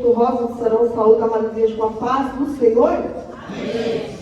do Rosa do Sarão saúde, amado Deus, com a paz do Senhor. Amém.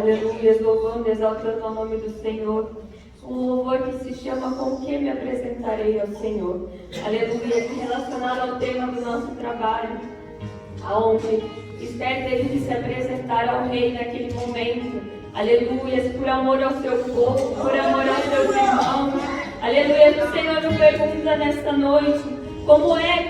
aleluia, louvando e exaltando o nome do Senhor. Um louvor que se chama Com que me apresentarei ao Senhor. Aleluia, que relacionado ao tema do nosso trabalho, aonde Esther teve que se apresentar ao rei naquele momento. Aleluia, por amor ao seu povo, por amor aos seus irmãos. Aleluia, o Senhor nos pergunta nesta noite,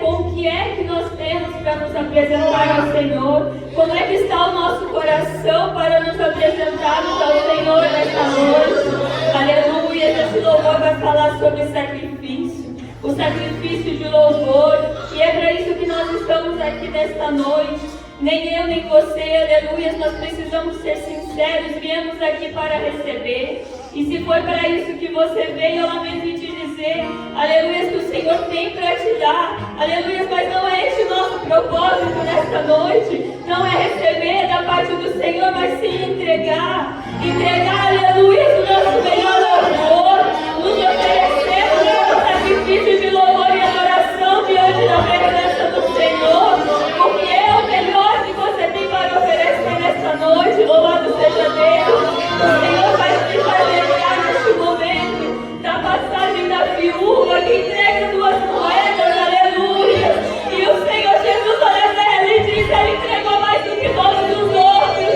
com que é que nós temos para nos apresentar ao Senhor? Como é que está o nosso coração para nos apresentarmos ao Senhor nesta noite? Aleluia, esse louvor vai falar sobre sacrifício. o sacrifício de louvor. E é para isso que nós estamos aqui nesta noite. Nem eu, nem você, aleluia, nós precisamos ser sinceros, viemos aqui para receber. E se foi para isso que você veio, eu lamento em te dizer, aleluia, que o Senhor tem para te dar, aleluia, mas não é esse o nosso propósito nesta noite, não é receber da parte do Senhor, mas sim entregar, aleluia, o nosso melhor louvor, nos oferecemos o sacrifício de louvor e adoração diante da presença do Senhor, porque é o melhor que você tem para oferecer nesta noite. Louvado seja Deus. O Senhor vai te fazer neste momento da passagem da viúva que entrega 2 moedas, aleluia. E o Senhor Jesus olha para ela e diz: Ele entregou mais do que todos os outros,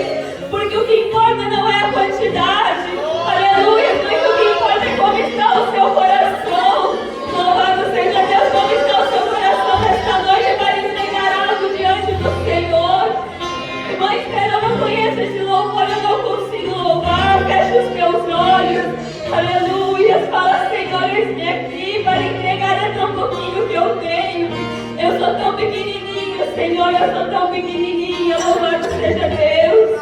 porque o que importa não é a quantidade, aleluia, mas o que importa é como está o seu coração. Louvado seja Deus, como está o seu coração nesta noite para entregar algo diante do Senhor. Mãe, eu não conheço esse louvor, eu não consigo louvar. Fecha os meus olhos, aleluia. Fala: Senhor, eis-me aqui para entregar é tão pouquinho que eu tenho. Eu sou tão pequenininho, Senhor, eu sou tão pequenininha. Louvado seja Deus.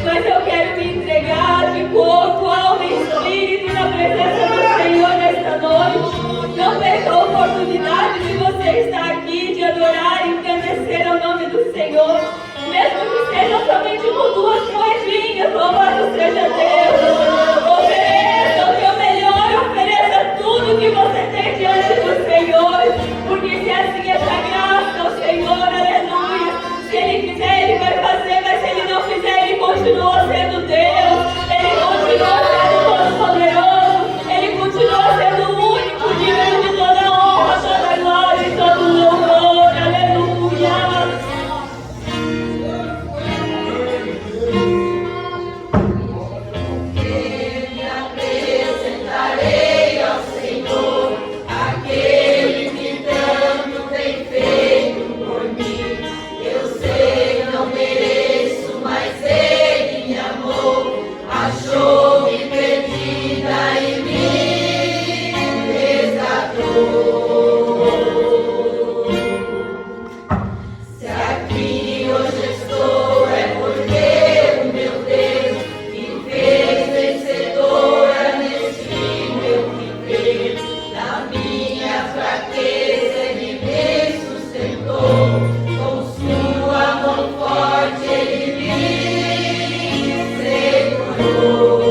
Mas eu quero me entregar de corpo, alma e espírito na presença do Senhor nesta noite. Não perca a oportunidade de você estar aqui, de adorar e engrandecer o nome do Senhor. Mesmo que seja somente com 2 moedinhas, louvado seja Deus. Ofereça o teu melhor, ofereça tudo que você tem diante do Senhor, porque se assim é pra graça ao Senhor, aleluia. Se Ele quiser, Ele vai fazer, mas se Ele não fizer, Ele continua sendo Deus, Ele continua sendo todo-poderoso, Ele continua sendo o único digno de toda honra, toda glória e todo louvor, aleluia. Oh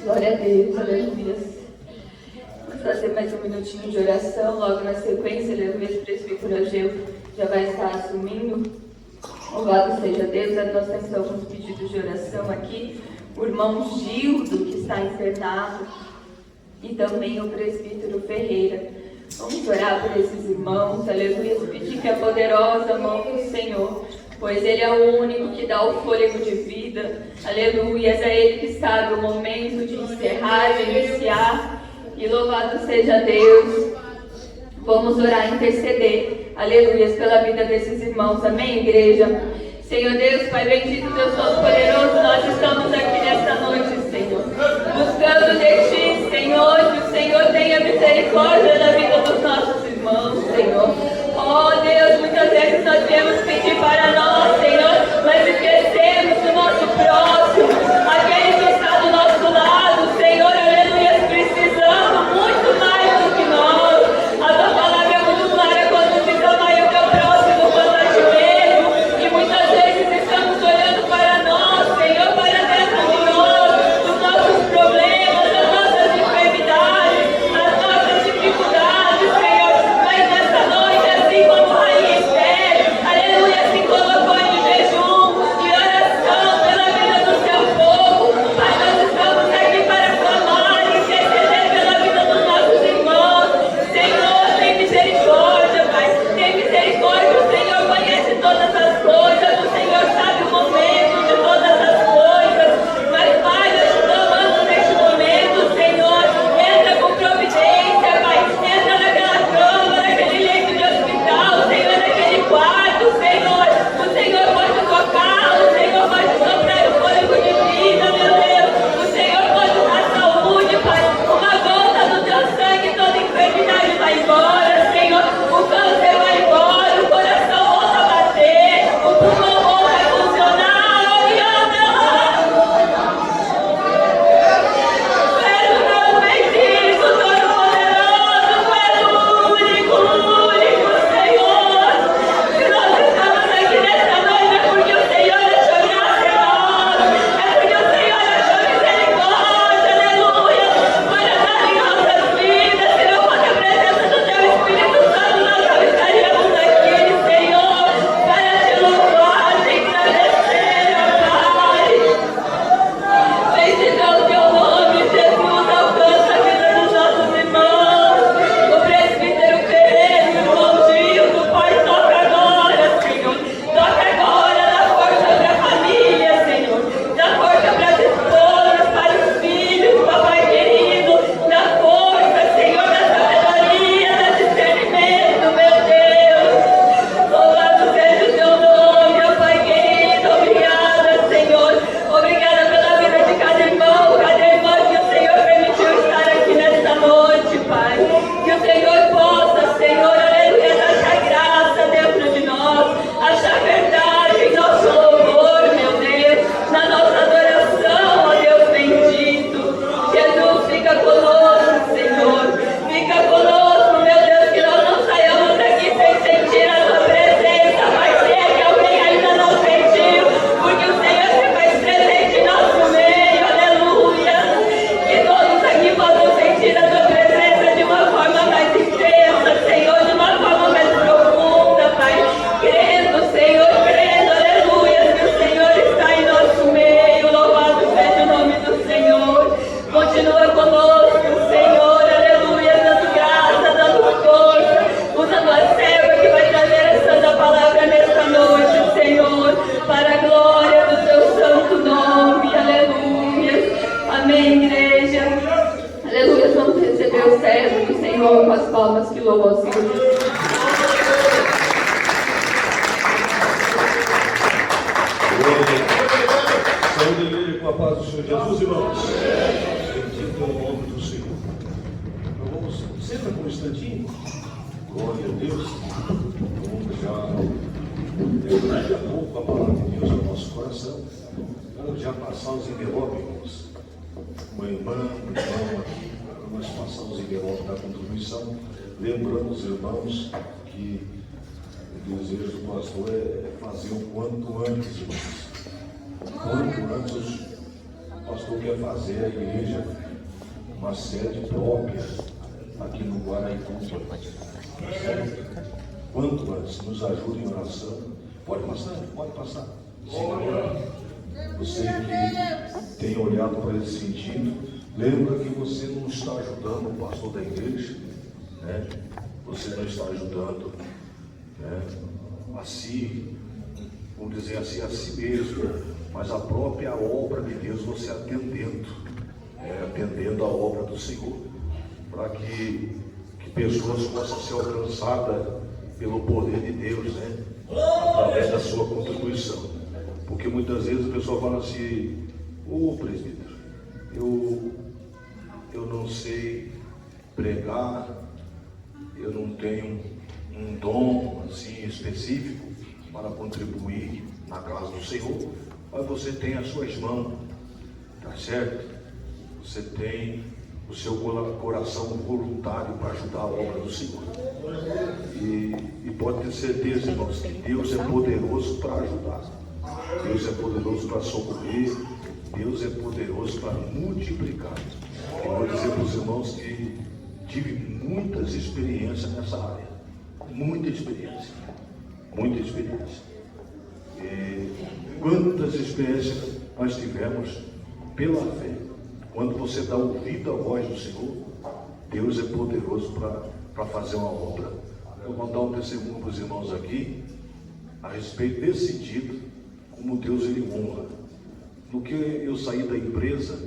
Glória a Deus, aleluia. Vamos fazer mais um minutinho de oração, logo na sequência, aleluia, o presbítero Ageu já vai estar assumindo. Louvado seja Deus, nós temos alguns pedidos de oração aqui. O irmão Gildo, que está internado, e também o presbítero Ferreira. Vamos orar por esses irmãos, aleluia, pedir que a poderosa mão do Senhor, pois Ele é o único que dá o fôlego de vida, aleluia, é Ele que sabe o momento de encerrar, de iniciar, e louvado seja Deus. Vamos orar e interceder, aleluia, pela vida desses irmãos, amém, igreja? Senhor Deus, Pai bendito, Deus Todo-Poderoso, nós estamos aqui nesta noite, Senhor, buscando de Ti, Senhor, que o Senhor tenha misericórdia da vida dos nossos irmãos, Senhor. Oh Deus, muitas vezes nós viemos pedir para nós, Senhor, mas esquecemos do nosso próximo, aquele que está do nosso lado, Senhor, aleluia, precisando muito mais do que nós. A Tua palavra é muito clara quando diz: amai o teu próximo quanto a ti mesmo, e muitas vezes estamos olhando para nós, Senhor, para dentro de nós, os nossos problemas, as nossas enfermidades, as nossas dificuldades, Senhor, mas nessa noite, assim como Rainha Esther, aleluia, se colocou em jejum e oração pela vida dos recebe o Senhor com as palmas que louvam ao Senhor Jesus. Saúde, igreja, com a paz do Senhor Jesus, irmãos. Bendito é o nome do Senhor. Então vamos, senta por um instantinho. Glória a Deus. Vamos já daqui a pouco a palavra de Deus no nosso coração. Vamos já passar os envelopes, irmãos. Uma irmã, um irmão aqui, para nós passar os envelopes da contribuição. Lembrando os irmãos que o desejo do pastor é fazer o quanto antes, irmãos. Quanto antes o pastor quer fazer a igreja uma sede própria aqui no Guaraituba. Quanto antes, nos ajude em oração. Pode passar, pode passar. Senhor, você que tem olhado para esse sentido, lembra que você não está ajudando o pastor da igreja, né? Você não está ajudando, né, a si, vamos dizer assim, a si mesmo, mas a própria obra de Deus, você atendendo a obra do Senhor, para que pessoas possam ser alcançadas pelo poder de Deus, né? Através da sua contribuição. Porque muitas vezes a pessoa fala assim: ô presbítero, eu não sei pregar, eu não tenho um dom assim específico para contribuir na casa do Senhor, mas você tem as suas mãos, tá certo? Você tem o seu coração voluntário para ajudar a obra do Senhor. E pode ter certeza, irmãos, que Deus é poderoso para ajudar. Deus é poderoso para socorrer. Deus é poderoso para multiplicar. Eu vou dizer para os irmãos que tive muitas experiências nessa área. Muita experiência. Muita experiência. E quantas experiências nós tivemos pela fé. Quando você dá ouvido à voz do Senhor, Deus é poderoso para fazer uma obra. Eu vou dar um testemunho para os irmãos aqui a respeito desse sentido, como Deus ele honra. No que eu saí da empresa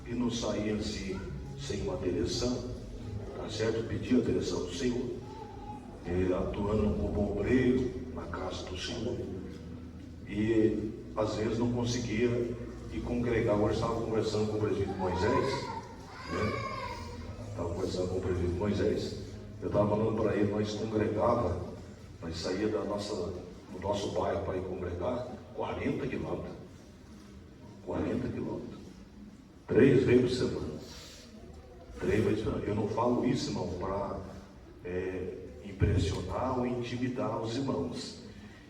e não saí assim sem uma direção, tá certo? Eu pedi a direção do Senhor, atuando como obreiro na casa do Senhor, e às vezes não conseguia ir congregar. Agora estava conversando com o presbítero Moisés, né? Estava conversando com o presbítero Moisés. Eu estava falando para ele, nós congregava, nós saía do nosso bairro para ir congregar 40 quilômetros. 40 quilômetros. 3 vezes por semana. 3 vezes por semana. Eu não falo isso, irmão, para impressionar ou intimidar os irmãos.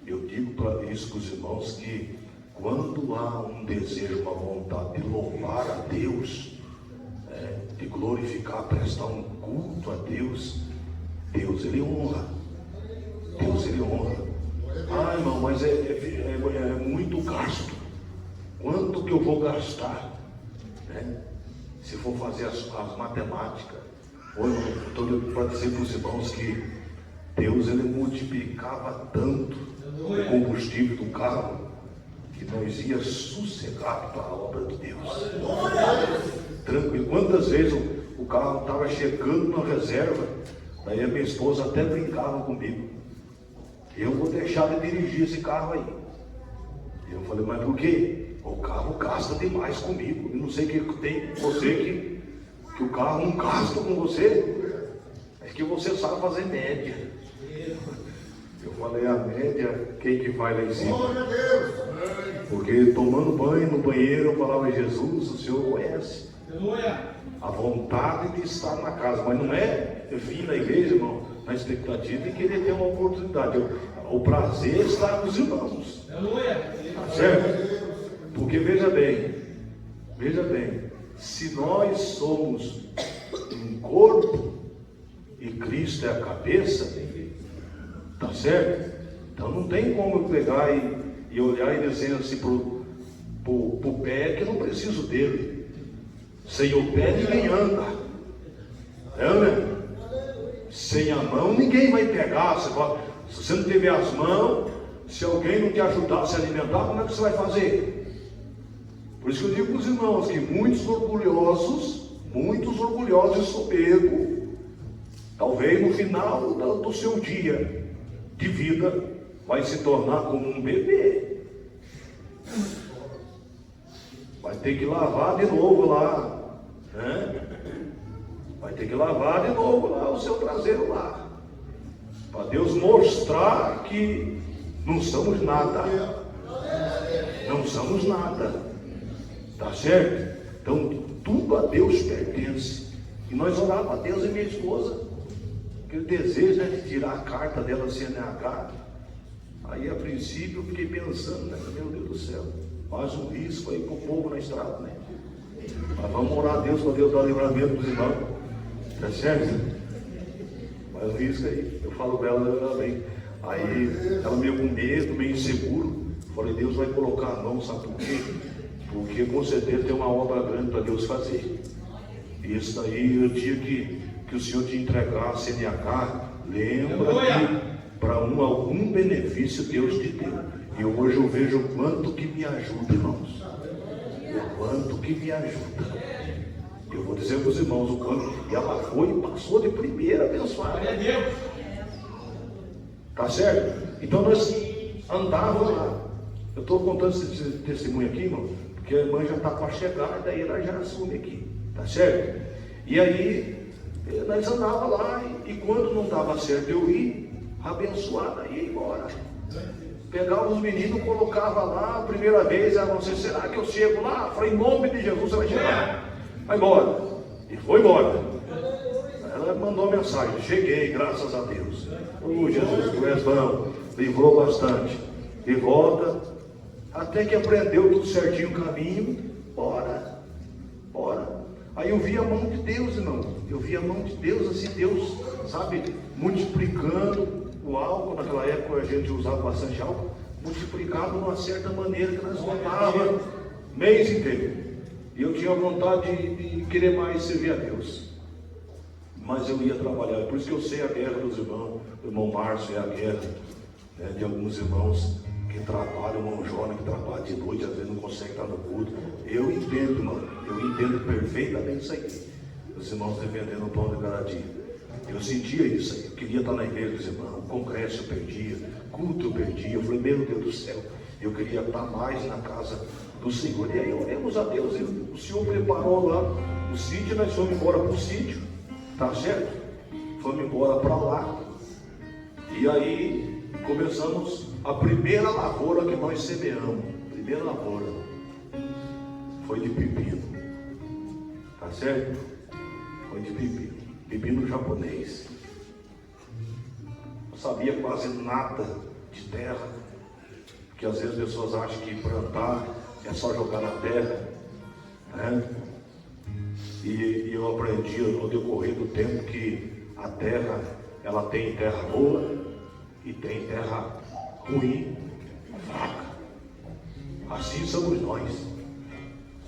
Eu digo para isso para os irmãos que quando há um desejo, uma vontade de louvar a Deus, de glorificar, prestar um culto a Deus, Deus ele honra. Deus ele honra. Ah, irmão, mas é muito gasto. Quanto que eu vou gastar? Né? Se for fazer as matemáticas. Estou para dizer para os irmãos que Deus ele multiplicava tanto o combustível do carro que nós ia sossegado para a obra de Deus. Tranquilo. Quantas vezes o carro estava chegando na reserva, daí a minha esposa até brincava comigo: eu vou deixar de dirigir esse carro aí. Eu falei: mas por quê? O carro gasta demais comigo. Eu não sei o que tem com você que o carro não gasta com você. É que você sabe fazer média. Eu falei: a média, quem que faz lá em cima? Porque tomando banho no banheiro, eu falava: Jesus, o Senhor conhece a vontade de estar na casa, mas não é vir na igreja, irmão, na expectativa de querer ter uma oportunidade. O prazer está nos irmãos. Tá certo? Porque veja bem, se nós somos um corpo e Cristo é a cabeça, tá certo? Então não tem como eu pegar e olhar e dizer assim pro pé que eu não preciso dele. Sem o pé ninguém anda. Né? Sem a mão ninguém vai pegar. Se você não tiver as mãos, se alguém não te ajudar a se alimentar, como é que você vai fazer? Por isso que eu digo para os irmãos que muitos orgulhosos Muitos orgulhosos e soberbos, talvez no final do seu dia de vida, vai se tornar como um bebê. Vai ter que lavar de novo lá, né? Vai ter que lavar de novo lá o seu traseiro lá, para Deus mostrar que não somos nada. Não somos nada. Tá certo? Então, tudo a Deus pertence. E nós orávamos a Deus e minha esposa, que o desejo é de tirar a carta dela CNH. Aí, a princípio, eu fiquei pensando, né? Meu Deus do céu, faz um risco aí para o povo na estrada, né? Mas vamos orar a Deus para Deus dar livramento dos irmãos. Tá certo? Mas o risco aí, eu falo para ela bem. Aí, ela meio com medo, meio inseguro. Falei, Deus vai colocar a mão, sabe por quê? Porque com certeza tem uma obra grande para Deus fazer. E isso daí, o dia que o Senhor te entregar a CNH, lembra que para algum benefício Deus te deu. E hoje eu vejo o quanto que me ajuda, irmãos. O quanto que me ajuda. Eu vou dizer para os irmãos o quanto. E ela foi e passou de primeira abençoada. Tá certo? Então nós andávamos lá. Eu estou contando esse testemunho aqui, irmão, porque a irmã já está para chegar, e daí ela já assume aqui, tá certo? E aí, nós andávamos lá, e quando não dava certo eu ir, abençoada, ia embora. Pegava os meninos, colocava lá, a primeira vez, ela não sei, será que eu chego lá? Falei, em nome de Jesus, você vai chegar. Vai embora. E foi embora. Ela mandou mensagem, cheguei, graças a Deus. Jesus, tu és bom, livrou bastante. E volta. Até que aprendeu tudo certinho o caminho, bora. Aí eu vi a mão de Deus, irmão. Eu vi a mão de Deus, assim, Deus, sabe, multiplicando o álcool. Naquela época a gente usava bastante álcool, multiplicado de uma certa maneira que nós voltávamos mês inteiro. E eu tinha vontade de querer mais servir a Deus. Mas eu ia trabalhar, por isso que eu sei a guerra dos irmãos. O irmão Márcio é a guerra, né, de alguns irmãos que trabalham, irmão Jônia que trabalha de noite, às vezes não consegue estar no culto. Eu entendo, mano, eu entendo perfeitamente isso aqui. Os irmãos defendendo o pão de cada dia. Eu sentia isso aí, eu queria estar na igreja dos irmãos, congresso eu perdia, culto eu perdia. Eu falei, meu Deus do céu, eu queria estar mais na casa do Senhor. E aí oremos a Deus, e o Senhor preparou lá o sítio, nós fomos embora para o sítio, tá certo? Fomos embora para lá. E aí começamos a primeira lavoura que nós semeamos. Primeira lavoura foi de pepino, tá certo? Foi de pepino, pepino japonês. Não sabia quase nada de terra, porque às vezes as pessoas acham que plantar é só jogar na terra, né? E eu aprendi no decorrer do tempo que a terra, ela tem terra boa e tem terra ruim, fraca. Assim somos nós.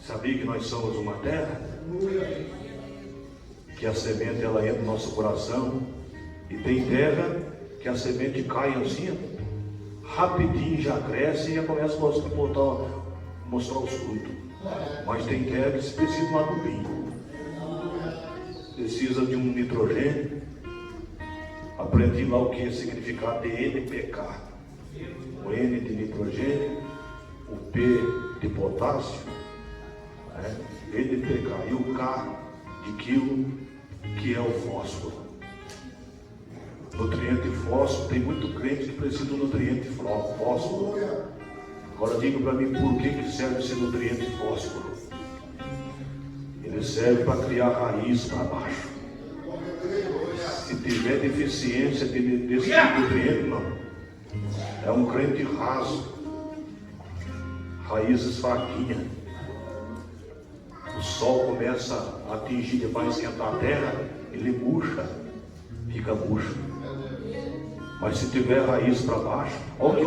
Sabia que nós somos uma terra? Que a semente ela entra no nosso coração. E tem terra que a semente cai assim, rapidinho já cresce e já começa a mostrar os frutos. Mas tem terra que precisa de um adubinho. Precisa de um nitrogênio. Aprendi lá o que é significado de NPK. O N de nitrogênio, o P de potássio, né? NPK, e o K de quilo, que é o fósforo. Nutriente fósforo, tem muito crente que precisa do nutriente fósforo. Agora diga para mim, por que serve esse nutriente fósforo? Ele serve para criar raiz para baixo. Se tiver deficiência desse nutriente, não. É um crente raso, raízes fraquinhas. O sol começa a atingir, vai esquentar a terra, ele murcha, fica murcho. Mas se tiver raiz para baixo, onde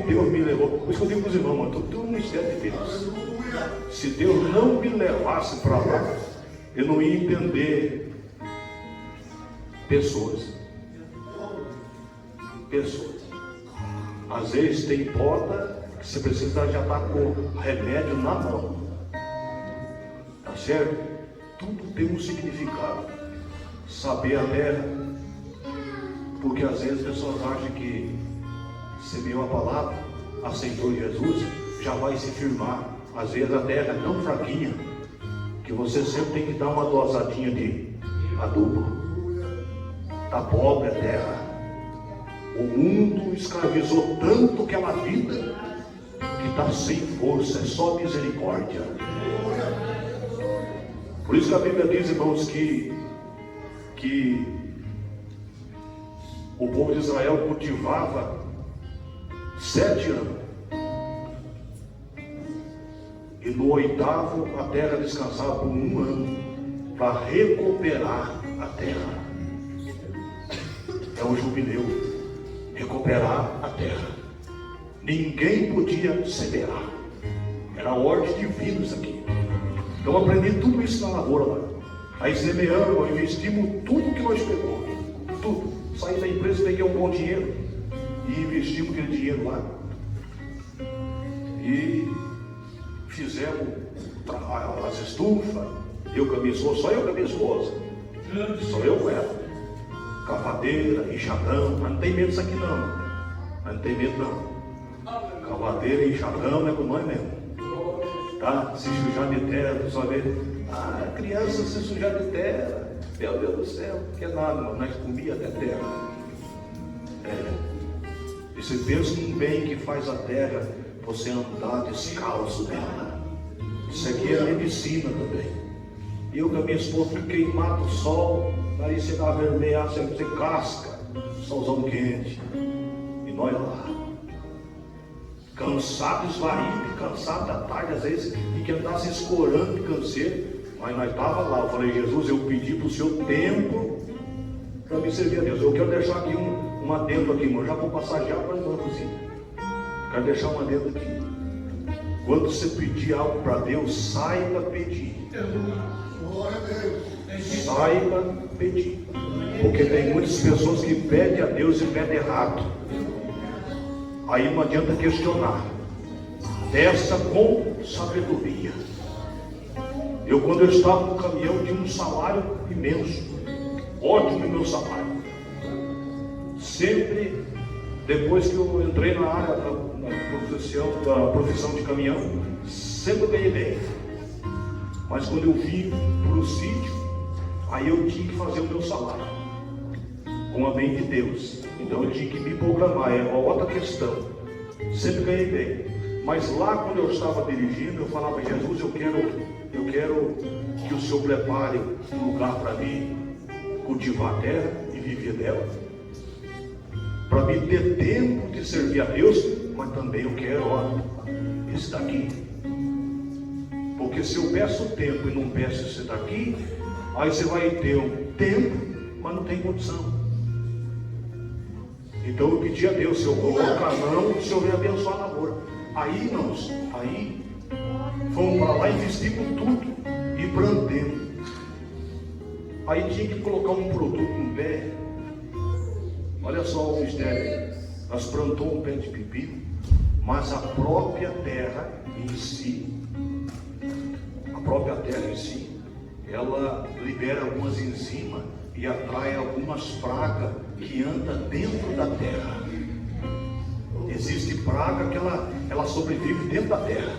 Deus me levou, por isso que eu digo para os irmãos, mano, tudo um mistério de Deus. Se Deus não me levasse para lá, eu não ia entender pessoas. Às vezes tem porta que você precisa já estar com remédio na mão. Tá certo? tudo tem um significado. Saber a terra, porque às vezes as pessoas acham que semeou a palavra, aceitou Jesus, já vai se firmar. Às vezes a terra é tão fraquinha que você sempre tem que dar uma dosadinha de adubo. Está pobre a terra. O mundo escravizou tanto aquela vida que está sem força, é só misericórdia. Por isso que a Bíblia diz, irmãos, que o povo de Israel cultivava 7 anos. E no 8º a terra descansava por 1 ano para recuperar a terra. É o jubileu, recuperar a terra. Ninguém podia semear. Era ordem divina isso aqui. Então aprendi tudo isso na lavoura lá. Aí semeamos, investimos tudo que nós pegamos. Tudo. Saí da empresa, peguei um bom dinheiro e investimos aquele dinheiro lá. E fizemos as estufas. Eu com a minha esposa, só eu com a minha esposa. Só eu com ela. Cavadeira, enxadão. Mas não tem medo disso aqui não. Mas não tem medo não. Cavadeira e enxadão é com nós mesmo. Tá? Se sujar de terra, só ver. Ah, criança se sujar de terra. Meu Deus do céu, não quer nada, mas nós comíamos até terra. E você pensa num bem que faz a terra, você andar descalço dela. Isso aqui é medicina também. Eu com a minha esposa fui queimado do sol, nariz você dá vermelha, você casca, solzão quente. E nós lá. Cansado, esvaído, cansado da tarde, às vezes, e que andasse escorando de canseiro. Mas nós estávamos lá. Eu falei, Jesus, eu pedi para o seu tempo para me servir a Deus. Eu quero deixar aqui um adendo aqui, irmão. Já vou passar já para a cozinha. Quero deixar um adendo aqui. Quando você pedir algo para Deus, saiba pedir. Saiba pedir. Porque tem muitas pessoas que pedem a Deus e pedem errado. Aí não adianta questionar. Peça com sabedoria. Eu, quando eu estava no caminhão, tinha um salário imenso. Ótimo meu salário. Sempre, depois que eu entrei na área da profissão de caminhão, sempre ganhei bem. Mas quando eu vim para o sítio, aí eu tinha que fazer o meu salário com a bem de Deus. Então eu tinha que me programar. É uma outra questão. Sempre ganhei bem. Mas lá, quando eu estava dirigindo, eu falava, Jesus, eu quero que o Senhor prepare um lugar para mim cultivar a terra e viver dela, para mim ter tempo de servir a Deus, mas também eu quero, esse daqui. Porque se eu peço tempo e não peço esse daqui, aí você vai ter um tempo, mas não tem condição. Então eu pedi a Deus, se eu colocar a mão, o Senhor vai abençoar a lavoura. Aí, irmãos, fomos para lá, investimos tudo e plantemos. Aí tinha que colocar um produto no pé. Olha só o mistério. Nós plantamos um pé de pepino, mas a própria terra em si, ela libera algumas enzimas e atrai algumas pragas que andam dentro da terra. Existe praga que ela sobrevive dentro da terra,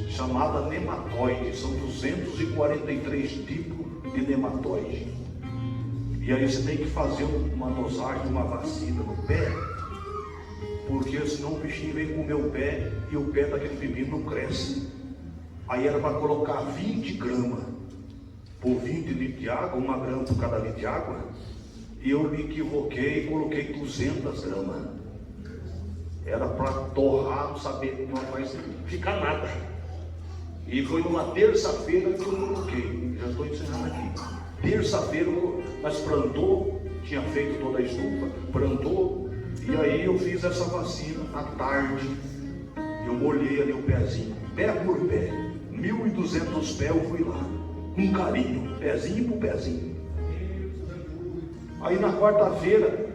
chamada nematóide. São 243 tipos de nematóide. E aí você tem que fazer uma dosagem, uma vacina no pé, porque senão o bichinho vem comer o pé e o pé daquele pepino não cresce. Aí era para colocar 20 gramas por 20 litros de água, 1 grama por cada litro de água, e eu me equivoquei e coloquei 200 gramas. Era para torrar, não saber, não vai ficar nada. E foi numa terça-feira que eu coloquei. Já estou ensinando aqui. Terça-feira nós plantou, tinha feito toda a estufa, plantou, e aí eu fiz essa vacina à tarde. Eu molhei ali o pezinho, pé por pé, 1.200 pés eu fui lá, com carinho, pezinho por pezinho. Aí na quarta-feira,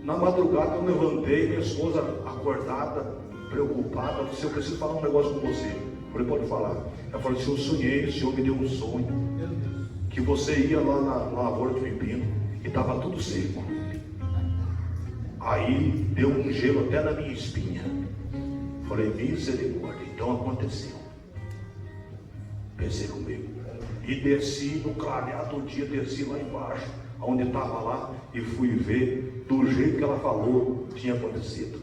na madrugada eu levantei, minha esposa acordada, preocupada, disse, eu preciso falar um negócio com você. falei, pode falar. Ela falou assim, eu sonhei, o Senhor me deu um sonho, que você ia lá na lavoura de pepino e estava tudo seco. Aí deu um gelo até na minha espinha. Falei, misericórdia. Então aconteceu. Pensei comigo. E desci no clareado do dia, desci lá embaixo, onde estava lá, e fui ver do jeito que ela falou, tinha acontecido.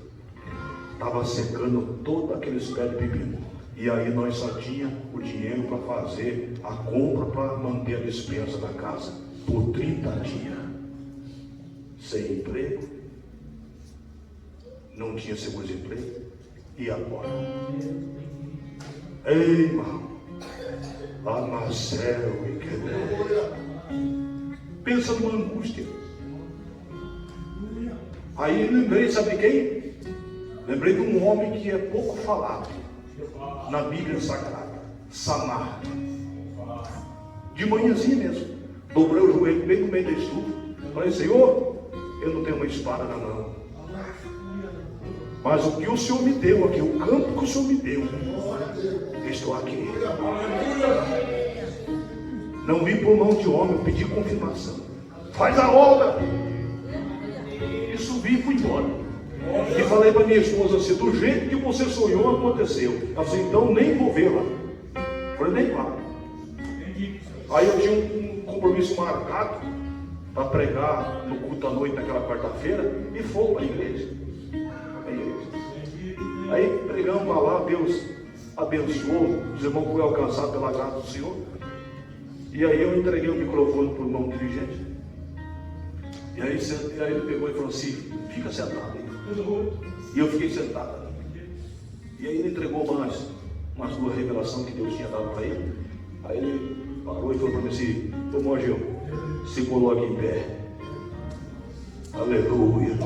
Estava secando todos aqueles pés de pepino. E aí nós só tínhamos o dinheiro para fazer a compra para manter a despensa da casa por 30 dias. Sem emprego, não tinha seguro-desemprego. E agora? Ei, irmão, Marcelo e que pensa numa angústia. Aí lembrei, sabe quem? Lembrei de um homem que é pouco falado na Bíblia Sagrada, Samar. De manhãzinha mesmo, dobrei o joelho bem no meio da estufa. Falei, Senhor, eu não tenho uma espada na mão, mas o que o Senhor me deu aqui, o campo que o Senhor me deu, estou aqui. Não vim por mão de homem, eu pedi confirmação. Faz a obra. E subi e fui embora. E falei para minha esposa assim, do jeito que você sonhou, aconteceu. Ela disse, então nem vou vê-la. Falei, nem vá. Aí eu tinha um compromisso marcado para pregar no culto à noite naquela quarta-feira e fomos para a igreja. Aí pregamos para lá, Deus abençoou, os irmãos foram alcançados pela graça do Senhor. E aí eu entreguei o microfone para o irmão dirigente. E aí ele pegou e falou assim, fica sentado aí. E eu fiquei sentado. E aí ele entregou umas duas revelações que Deus tinha dado para ele. Aí ele parou e falou para mim assim, ô irmão Gil, se coloque em pé. Aleluia.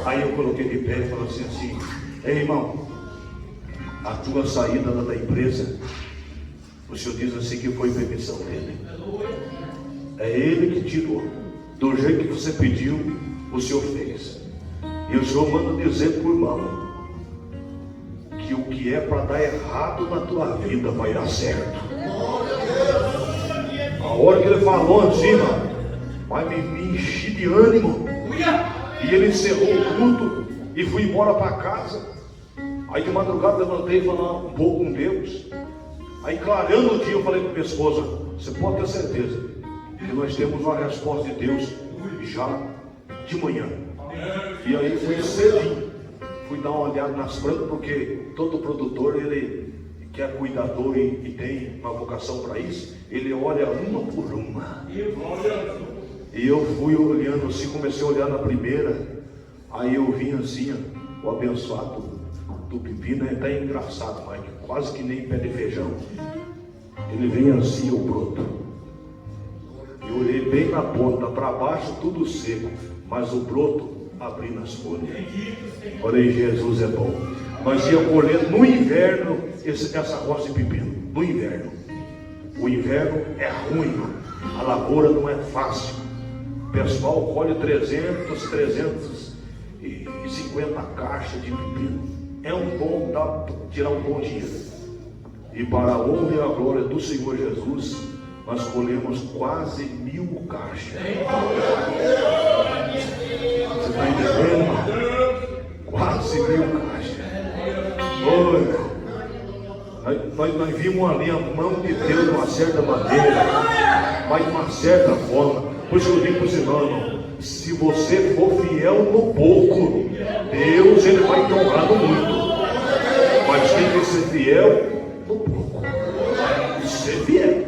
Aí eu coloquei de pé e falei assim, ei irmão, a tua saída da empresa, o Senhor diz assim que foi permissão dele. É ele que tirou. Do jeito que você pediu, o Senhor fez. E o Senhor manda dizer para o irmão que o que é para dar errado na tua vida vai dar certo. A hora que ele falou assim, vai me encher de ânimo. E ele encerrou o culto e fui embora para casa. Aí de madrugada levantei e falei um pouco com Deus. Aí clareando o dia eu falei para minha esposa, você pode ter certeza que nós temos uma resposta de Deus já de manhã. E aí fui cedinho, fui dar uma olhada nas plantas, porque todo produtor, ele que é cuidador e tem uma vocação para isso, ele olha uma por uma. E eu fui olhando assim, comecei a olhar na primeira, aí eu vim assim, o abençoado do pepino, está engraçado, mas quase que nem pé de feijão. Ele vem assim, o broto. Eu olhei bem na ponta, para baixo tudo seco, mas o broto abrindo as folhas. Falei, Jesus é bom. Nós ia colher no inverno essa roça de pepino. No inverno. O inverno é ruim. A lavoura não é fácil. O pessoal colhe 350 caixas de pepino. É um bom, dá para tirar um bom dinheiro. E para a honra e a glória do Senhor Jesus, nós colhemos quase 1000 caixas. Você está entendendo, irmão? Quase 1000 caixas. Nós vimos ali a mão de Deus de uma certa maneira, mas de uma certa forma. Por isso eu digo para os irmãos, se você for fiel no pouco, Deus ele vai te honrar no muito. Mas tem que ser fiel no pouco. Ser fiel.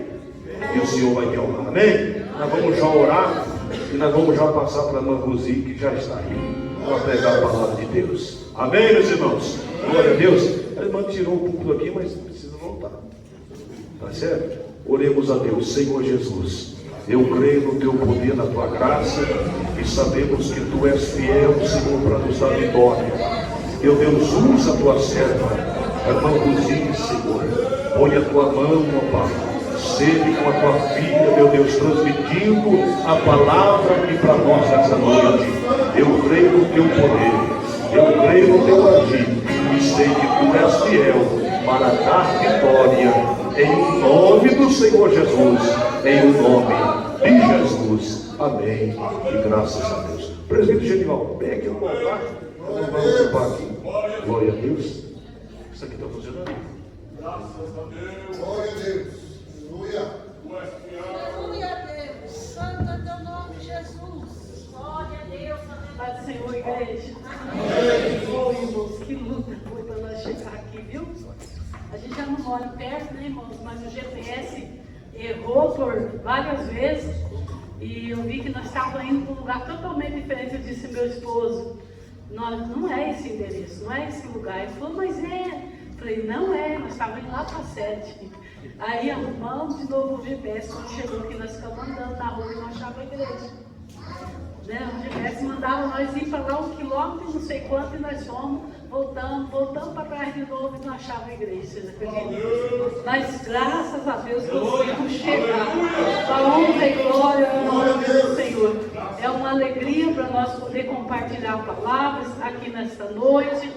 E o Senhor vai te honrar. Amém? Nós vamos já orar e nós vamos já passar para a irmã Rosi, que já está aí, para pregar a palavra de Deus. Amém, meus irmãos? Glória a Deus. A irmã tirou um pouco aqui, mas precisa voltar. Tá certo? Oremos a Deus. Senhor Jesus, eu creio no teu poder, na tua graça, e sabemos que tu és fiel, Senhor, para nos dar vitória. Meu Deus, usa a tua serva, a irmã Rosi, Senhor. Põe a tua mão, ó Pai. Sede com a tua filha, meu Deus, transmitindo a palavra aqui para nós essa noite. Eu creio no teu poder, eu creio no teu agir, e sei que tu és fiel para dar vitória, em nome do Senhor Jesus, em nome de Jesus. Amém. E graças a Deus. Presbítero Genival, vem aqui no altar. Nós vamos ocupar aqui. Glória a Deus. Isso aqui está funcionando? Graças a Deus. Glória a Deus. Aleluia. Aleluia a Deus. Santo é teu nome, Jesus. Glória a Deus. Paz do Senhor, igreja. Amém. Oh, irmãos, que luta foi para nós chegar aqui, viu? A gente já não mora perto, né, irmãos? Mas o GPS errou por várias vezes. E eu vi que nós estávamos indo para um lugar totalmente diferente. Eu disse ao meu esposo: não é esse endereço, não é esse lugar. Ele falou: mas é. Eu falei: não é, nós estávamos indo lá para a sede. Aí arrumamos de novo o GPS. Quando chegou aqui, nós ficamos andando na rua e não achava a igreja. Né? O GPS mandava nós ir para lá 1 quilômetro e não sei quanto, e nós fomos, voltamos para trás de novo e não achava a igreja. Mas graças a Deus conseguimos chegar. A honra e glória ao nome do Senhor. É uma alegria para nós poder compartilhar palavras aqui nesta noite,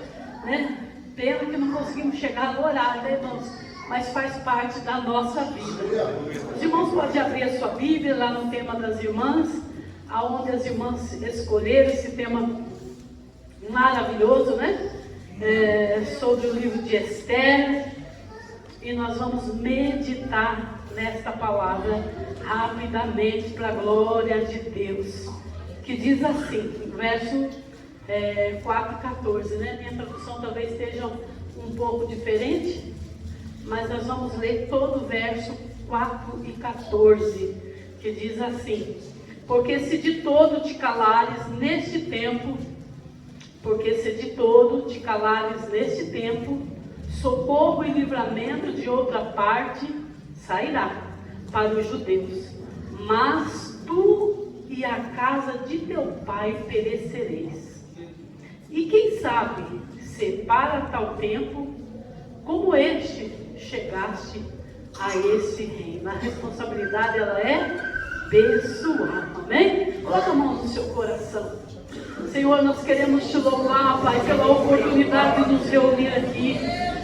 né? Pena que não conseguimos chegar no horário, né, irmãos? Mas faz parte da nossa vida. Os irmãos podem abrir a sua Bíblia lá no tema das irmãs, aonde as irmãs escolheram esse tema maravilhoso, né? Sobre o livro de Esther. E nós vamos meditar nesta palavra rapidamente para a glória de Deus. Que diz assim, verso 4 e 14, né? Minha tradução talvez esteja um pouco diferente, mas nós vamos ler todo o verso 4 e 14, que diz assim: porque se de todo te calares neste tempo, socorro e livramento de outra parte sairá para os judeus, mas tu e a casa de teu pai perecereis. E quem sabe, se para tal tempo, como este, chegaste a esse reino. A responsabilidade, ela é pessoal, amém? Coloca a mão no seu coração. Senhor, nós queremos te louvar, Pai, pela oportunidade de nos reunir aqui,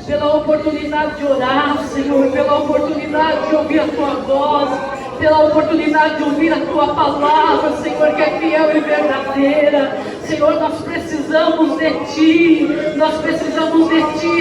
pela oportunidade de orar, Senhor, pela oportunidade de ouvir a tua voz, pela oportunidade de ouvir a tua palavra, Senhor, que é fiel e verdadeira. Senhor, nós precisamos de Ti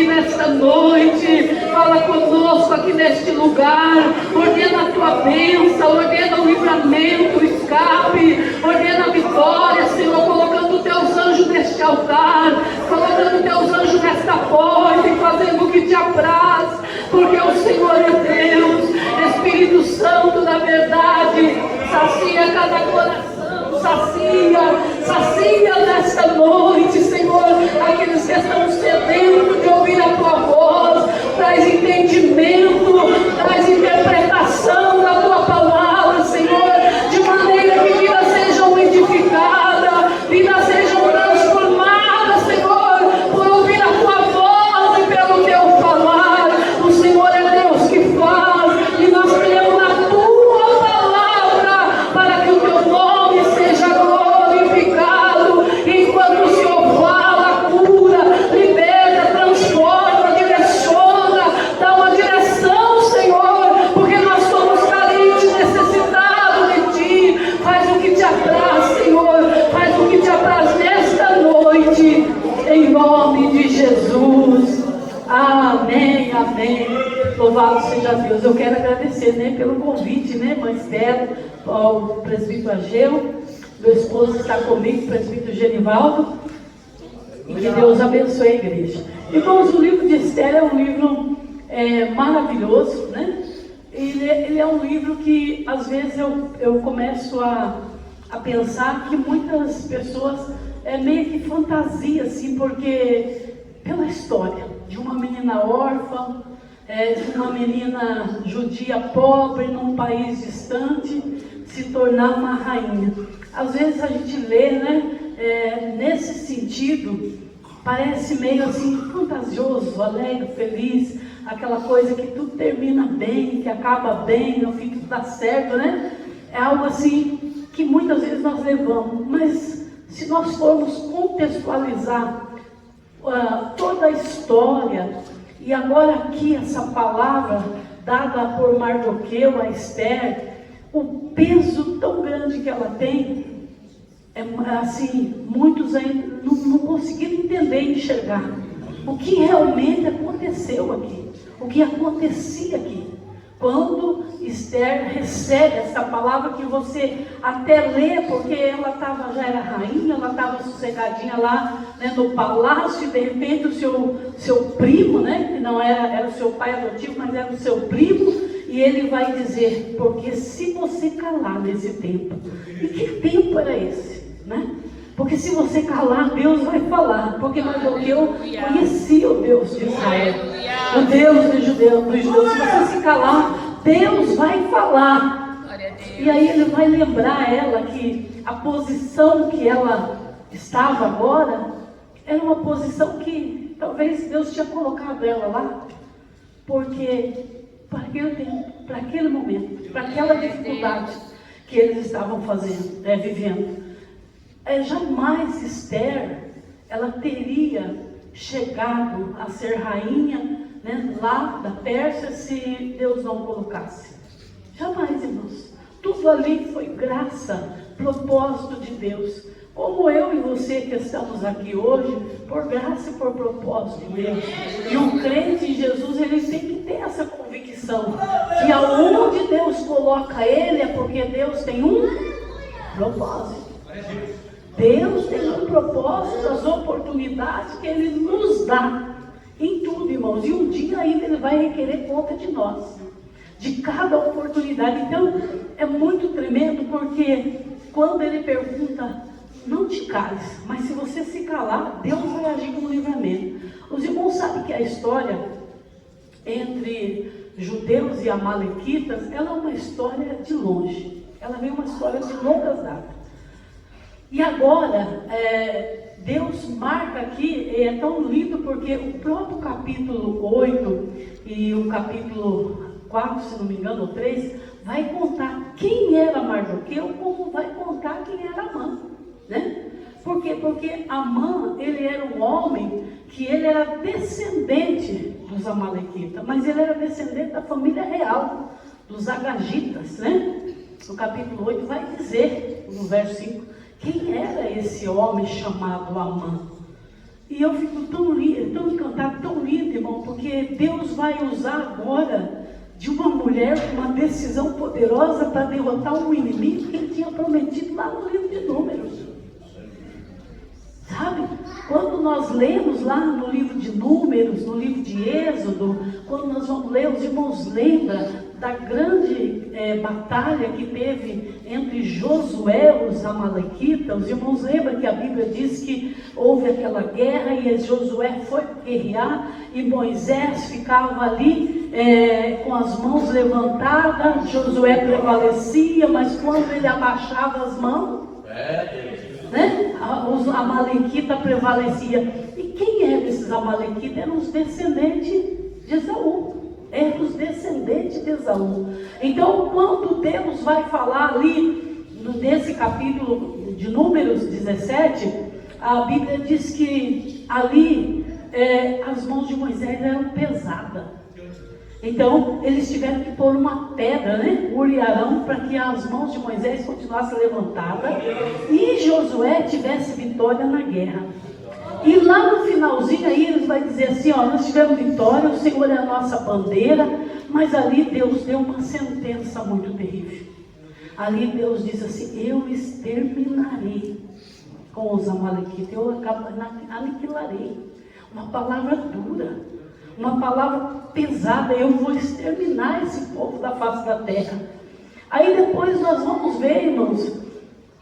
nesta noite. Fala conosco aqui neste lugar, ordena a Tua bênção, ordena o livramento, o escape, ordena a vitória, Senhor, colocando os Teus anjos neste altar, colocando os Teus anjos nesta porta e fazendo o que Te apraz, porque o Senhor é Deus. Espírito Santo da verdade, sacia cada coração, sacia nesta noite, Senhor, aqueles que estão sedentos de ouvir a Tua voz. Traz entendimento, traz interpretação da Tua palavra, Senhor, de maneira que vidas sejam edificadas, vidas sejam transformadas, Senhor, por ouvir a Tua voz e pelo Teu falar. O Senhor é Deus que faz, e nós cremos na Tua palavra, para que o Teu nome seja glorificado, enquanto o Senhor fala, cura, liberta, transforma, direciona, dá uma direção, Senhor, porque nós somos carentes, necessitados de Ti. Faz o que Te apraz, Senhor, faz o que Te apraz nesta noite, em nome de Jesus. Amém, amém. Louvado seja Deus. Eu quero agradecer, né, pelo convite, né, mãe Esther, ao presbítero Ageu, meu esposo está comigo, o presbítero Genivaldo, e que Deus abençoe a igreja. Irmãos, o livro de Esther é um livro maravilhoso, né? Ele é um livro que às vezes eu começo a pensar que muitas pessoas meio que fantasia, assim, porque pela história de uma menina órfã, de uma menina judia pobre num país distante, se tornar uma rainha. Às vezes a gente lê, né, nesse sentido, parece meio assim fantasioso, alegre, feliz, aquela coisa que tudo termina bem, que acaba bem, no fim tudo dá certo, né? É algo assim que muitas vezes nós levamos, mas se nós formos contextualizar toda a história E agora aqui, essa palavra dada por Mardoqueu a Esther, o peso tão grande que ela tem, assim, muitos ainda não conseguiram entender e enxergar o que realmente aconteceu aqui, o que acontecia aqui. Quando Esther recebe essa palavra que você até lê, porque ela já era rainha, ela estava sossegadinha lá, né, no palácio, e de repente o seu primo, né, que não era o seu pai adotivo, mas era o seu primo, e ele vai dizer, porque se você calar nesse tempo, e que tempo era esse, né? Porque se você calar, Deus vai falar, porque Mardoqueu conhecia o Deus de Israel, o Deus dos judeus. Se você se calar, Deus vai falar. E aí ele vai lembrar ela que a posição que ela estava agora era uma posição que talvez Deus tinha colocado ela lá, porque para aquele tempo, para aquele momento, para aquela dificuldade que eles estavam vivendo. Jamais Esther, ela teria chegado a ser rainha, né, lá da Pérsia, se Deus não colocasse. Jamais, irmãos. Tudo ali foi graça, propósito de Deus. Como eu e você que estamos aqui hoje, por graça e por propósito de Deus. E o crente em Jesus, ele tem que ter essa convicção, que aonde Deus coloca ele, é porque Deus tem um propósito. Deus tem um propósito, as oportunidades que Ele nos dá em tudo, irmãos. E um dia ainda Ele vai requerer conta de nós, de cada oportunidade. Então, é muito tremendo, porque quando Ele pergunta, não te cales, mas se você se calar, Deus vai agir como livramento. Os irmãos sabem que a história entre judeus e amalequitas, ela é uma história de longe. Ela vem uma história de longas datas. E agora, Deus marca aqui, é tão lindo, porque o próprio capítulo 8 e o capítulo 4, se não me engano, ou 3, vai contar quem era Mardoqueu, como vai contar quem era Amã, né? Por quê? Porque Amã, ele era um homem que ele era descendente dos amalequitas, mas ele era descendente da família real, dos agagitas, né? No capítulo 8 vai dizer, no verso 5, quem era esse homem chamado Amã? E eu fico tão encantado, tão lindo, irmão, porque Deus vai usar agora de uma mulher com uma decisão poderosa para derrotar um inimigo que ele tinha prometido lá no livro de Números. Sabe? Quando nós lemos lá no livro de Números, no livro de Êxodo, quando nós vamos ler, os irmãos lembram da grande batalha que teve entre Josué e os amalequitas. Os irmãos lembram que a Bíblia diz que houve aquela guerra e Josué foi guerrear e Moisés ficava ali com as mãos levantadas. Josué prevalecia, mas quando ele abaixava as mãos, né, os amalequitas prevaleciam. E quem eram esses amalequitas? Eram os descendentes de Esaú. Eram os descendentes de Esaú. Então, quando Deus vai falar ali, nesse capítulo de Números 17, a Bíblia diz que ali as mãos de Moisés eram pesadas. Então, eles tiveram que pôr uma pedra, né, Ur e Arão, para que as mãos de Moisés continuassem levantadas e Josué tivesse vitória na guerra. E lá no finalzinho aí eles vão dizer assim, ó, nós tivemos vitória, o Senhor é a nossa bandeira, mas ali Deus deu uma sentença muito terrível. Ali Deus diz assim, eu exterminarei com os amalequitas, eu aniquilarei. Uma palavra dura, uma palavra pesada, eu vou exterminar esse povo da face da terra. Aí depois nós vamos ver, irmãos,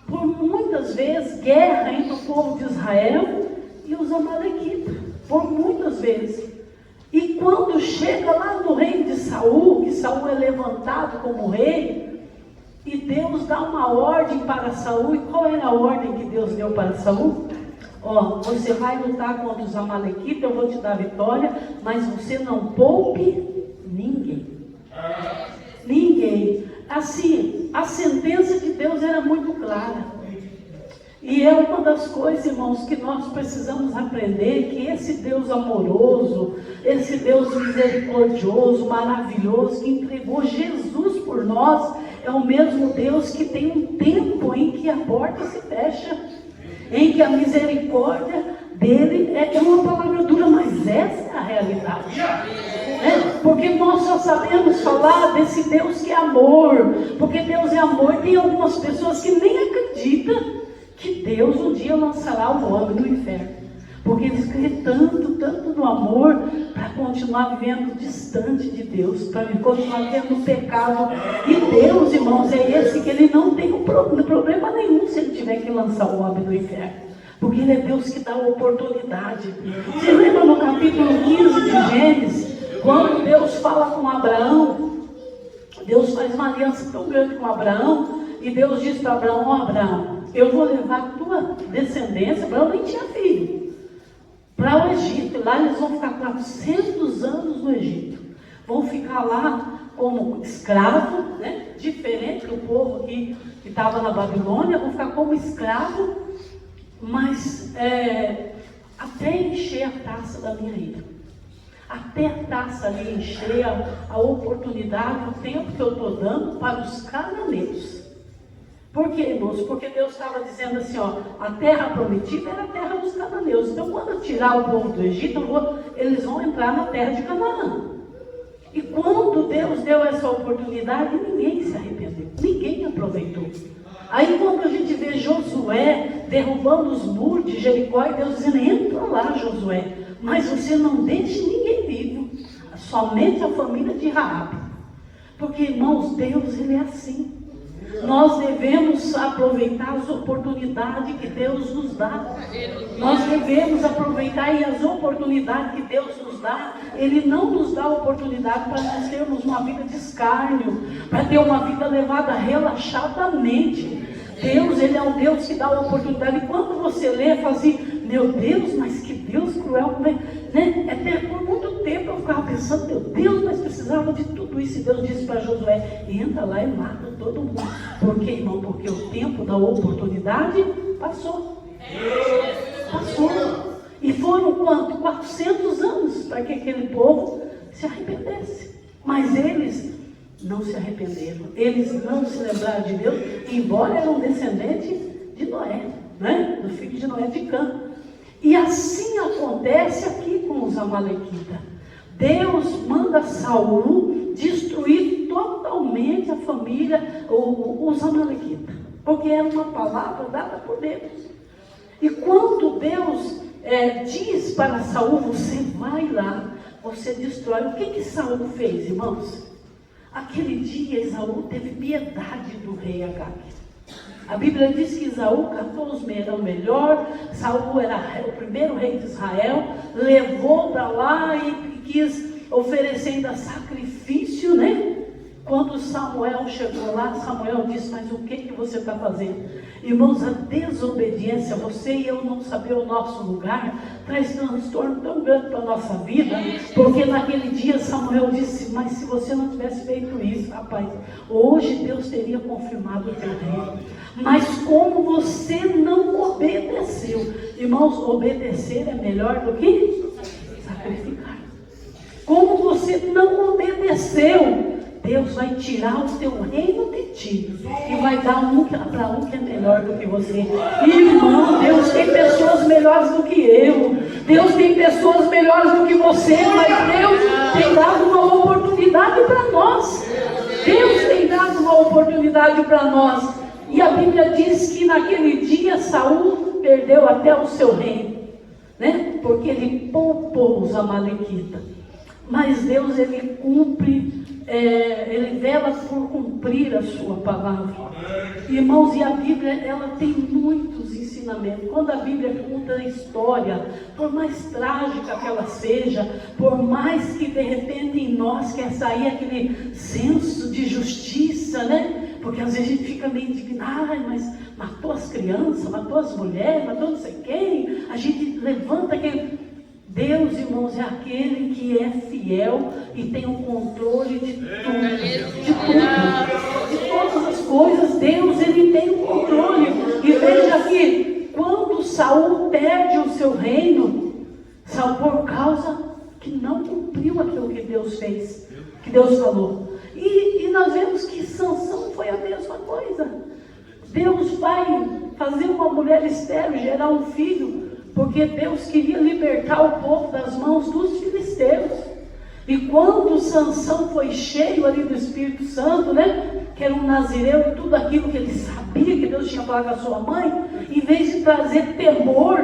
por muitas vezes, guerra entre o povo de Israel e os amalequitas, por muitas vezes. E quando chega lá no reino de Saul, que Saul é levantado como rei, e Deus dá uma ordem para Saul. E qual era a ordem que Deus deu para Saul? Ó, você vai lutar contra os amalequitas, eu vou te dar vitória, mas você não poupe ninguém. Ninguém. Assim, a sentença de Deus era muito clara. E é uma das coisas, irmãos, que nós precisamos aprender, que esse Deus amoroso, esse Deus misericordioso, maravilhoso, que entregou Jesus por nós, é o mesmo Deus que tem um tempo em que a porta se fecha, em que a misericórdia dele é uma palavra dura, mas essa é a realidade. Porque nós só sabemos falar desse Deus que é amor, porque Deus é amor. Tem algumas pessoas que nem acreditam que Deus um dia lançará o homem no inferno, porque eles creem tanto no amor, para continuar vivendo distante de Deus, para continuar vivendo no pecado. E Deus, irmãos, é esse que ele não tem problema nenhum se ele tiver que lançar o homem no inferno, porque ele é Deus que dá a oportunidade. Você lembra no capítulo 15 de Gênesis, quando Deus fala com Abraão? Deus faz uma aliança tão grande com Abraão, e Deus diz para Abraão: ó Abraão, eu vou levar a tua descendência, Abraão nem tinha filho, para o Egito. Lá eles vão ficar 400 anos no Egito, vão ficar lá como escravo, né? Diferente do povo que estava na Babilônia, vão ficar como escravo, mas até encher a taça da minha ira, até a taça ali encher a oportunidade, o tempo que eu estou dando para os cananeus. Por quê, irmãos? Porque Deus estava dizendo assim, ó, a terra prometida era a terra dos cananeus. Então, quando eu tirar o povo do Egito, eles vão entrar na terra de Canaã. E quando Deus deu essa oportunidade, ninguém se arrependeu, ninguém aproveitou. Aí quando a gente vê Josué derrubando os muros de Jericó, e Deus dizendo: entra lá, Josué, mas você não deixe ninguém vivo, somente a família de Raabe. Porque, irmãos, Deus, ele é assim. Nós devemos aproveitar as oportunidades que Deus nos dá. Nós devemos aproveitar, e as oportunidades que Deus nos dá, Ele não nos dá oportunidade para nós termos uma vida de escárnio, para ter uma vida levada relaxadamente. Deus, Ele é um Deus que dá oportunidade. E quando você lê, fala assim: meu Deus, mas que Deus cruel, né? Até por muito tempo eu ficava pensando: meu Deus, mas precisava de tudo isso. E Deus disse para Josué: entra lá e mata todo mundo. Por quê, irmão? Porque o tempo da oportunidade passou. Passou. E foram quanto? 400 anos para que aquele povo se arrependesse. Mas eles não se arrependeram, eles não se lembraram de Deus, embora eram descendentes de Noé, né? Do filho de Noé de Cã. E assim acontece aqui com os amalequitas. Deus manda Saul destruir totalmente a família, os amalequitas, porque era uma palavra dada por Deus. E quando Deus diz para Saul: você vai lá, você destrói. O que Saul fez, irmãos? Aquele dia Esaú teve piedade do rei Agag. A Bíblia diz que Esaú catou o melhor. Saul era o primeiro rei de Israel, levou para lá e quis oferecer ainda sacrifício, né? Quando Samuel chegou lá, Samuel disse: mas o que você está fazendo? Irmãos, a desobediência, você e eu não saber o nosso lugar, traz transtorno tão grande para a nossa vida, porque naquele dia Samuel disse: mas se você não tivesse feito isso, rapaz, hoje Deus teria confirmado o teu reino. Mas como você não obedeceu, irmãos, obedecer é melhor do que sacrificar. Como você não obedeceu, Deus vai tirar o teu reino de ti e vai dar para um que é melhor do que você. Irmão, Deus tem pessoas melhores do que eu. Deus tem pessoas melhores do que você, mas Deus tem dado uma oportunidade para nós. Deus tem dado uma oportunidade para nós. E a Bíblia diz que naquele dia Saul perdeu até o seu reino, né? Porque ele poupou os amalequitas. Mas Deus, ele cumpre, ele vela por cumprir a sua palavra. Irmãos, e a Bíblia, ela tem muitos ensinamentos. Quando a Bíblia conta a história, por mais trágica que ela seja, por mais que de repente em nós quer sair aquele senso de justiça, né? Porque às vezes a gente fica meio indignado: mas matou as crianças, matou as mulheres, matou não sei quem. A gente levanta aquele... Deus, irmãos, é aquele que é fiel e tem o controle de tudo, de todas as coisas. Deus, ele tem o controle. E veja aqui, Saul perde o seu reino, Saul, por causa que não cumpriu aquilo que Deus fez, que Deus falou. E nós vemos que Sansão foi a mesma coisa. Deus vai fazer uma mulher estéril gerar um filho, porque Deus queria libertar o povo das mãos dos filisteus. E quando Sansão foi cheio ali do Espírito Santo, né, que era um nazireu e tudo aquilo que ele sabia que Deus tinha falado com a sua mãe, em vez de trazer temor,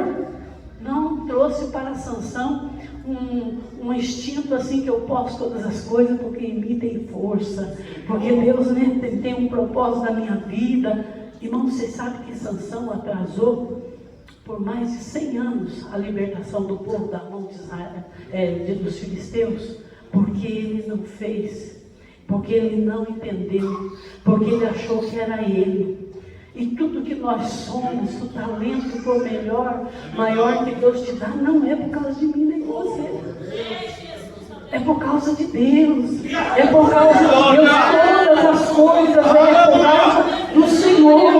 não trouxe para Sansão um instinto assim, que eu posso todas as coisas porque em mim tem força, porque Deus, né, tem um propósito na minha vida. Irmão, você sabe que Sansão atrasou por mais de 100 anos a libertação do povo da mão de Israel, dos filisteus, porque ele não fez, porque ele não entendeu, porque ele achou que era ele. E tudo que nós somos, o talento for melhor, maior que Deus te dá, não é por causa de mim nem de você. É por causa de Deus. É por causa de Deus. Todas as coisas é por causa do Senhor.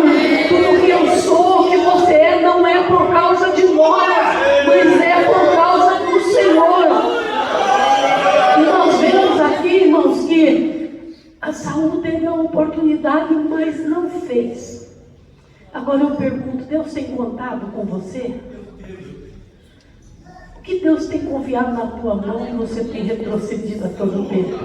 Tudo que eu sou, que você é, não é por causa de nós, mas é por causa do Senhor. E nós vemos aqui, irmãos, que a Saul teve a oportunidade, mas não fez. Agora eu pergunto, Deus tem contado com você? O que Deus tem confiado na tua mão e você tem retrocedido a todo tempo?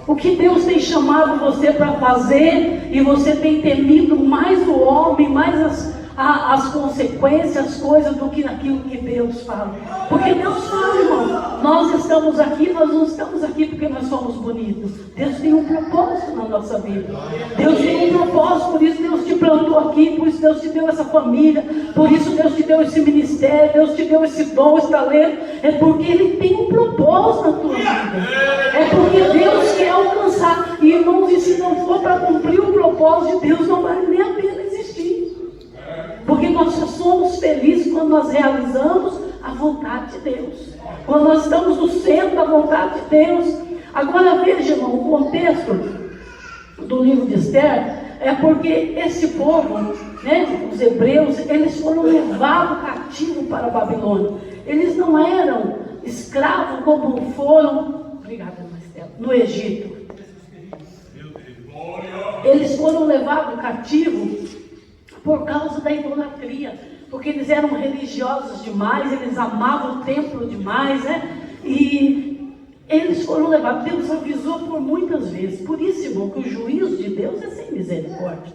O que Deus tem chamado você para fazer e você tem temido mais o homem, mais as consequências, as coisas, do que aquilo que Deus fala? Porque Deus fala, irmão, nós estamos aqui, nós não estamos aqui porque nós somos bonitos. Deus tem um propósito na nossa vida. Deus tem um propósito, por isso Deus te plantou aqui, por isso Deus te deu essa família, por isso Deus te deu esse ministério, Deus te deu esse dom, esse talento. É porque Ele tem um propósito na tua vida. É porque Deus quer alcançar. E irmãos, e se não for para cumprir o propósito de Deus, não vale nem a pena existir. Porque nós só somos felizes quando nós realizamos a vontade de Deus, quando nós estamos no centro da vontade de Deus. Agora veja, irmão, o contexto do livro de Esther é porque esse povo, né, os hebreus, eles foram levados cativo para a Babilônia. Eles não eram escravos como foram, obrigada, Marcelo, no Egito. Eles foram levados cativos por causa da idolatria, porque eles eram religiosos demais, eles amavam o templo demais, né? E eles foram levados. Deus avisou por muitas vezes. Por isso, irmão, que o juízo de Deus é sem misericórdia,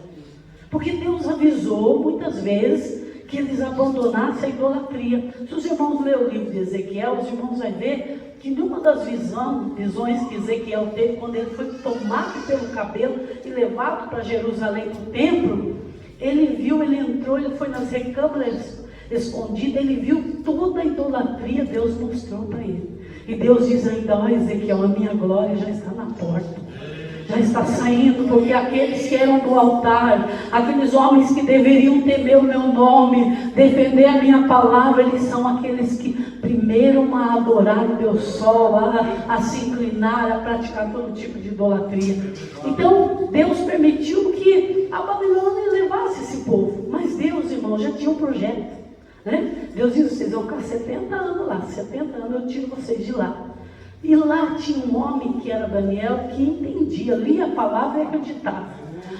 porque Deus avisou muitas vezes que eles abandonassem a idolatria. Se os irmãos lerem o livro de Ezequiel, os irmãos vão ver que numa das visões que Ezequiel teve, quando ele foi tomado pelo cabelo e levado para Jerusalém, para o templo, ele viu, ele entrou, ele foi nas recâmaras escondidas, ele viu toda a idolatria, Deus mostrou para ele. E Deus diz ainda: ó Ezequiel, a minha glória já está na porta, já está saindo, porque aqueles que eram do altar, aqueles homens que deveriam temer o meu nome, defender a minha palavra, eles são aqueles que primeiro a adorar o Deus Sol, a se inclinar, a praticar todo tipo de idolatria. Então Deus permitiu que a Babilônia levasse esse povo, mas Deus, irmão, já tinha um projeto, né? Deus disse: vocês vão ficar 70 anos lá, 70 anos eu tiro vocês de lá. E lá tinha um homem que era Daniel, que entendia, lia a palavra e acreditava.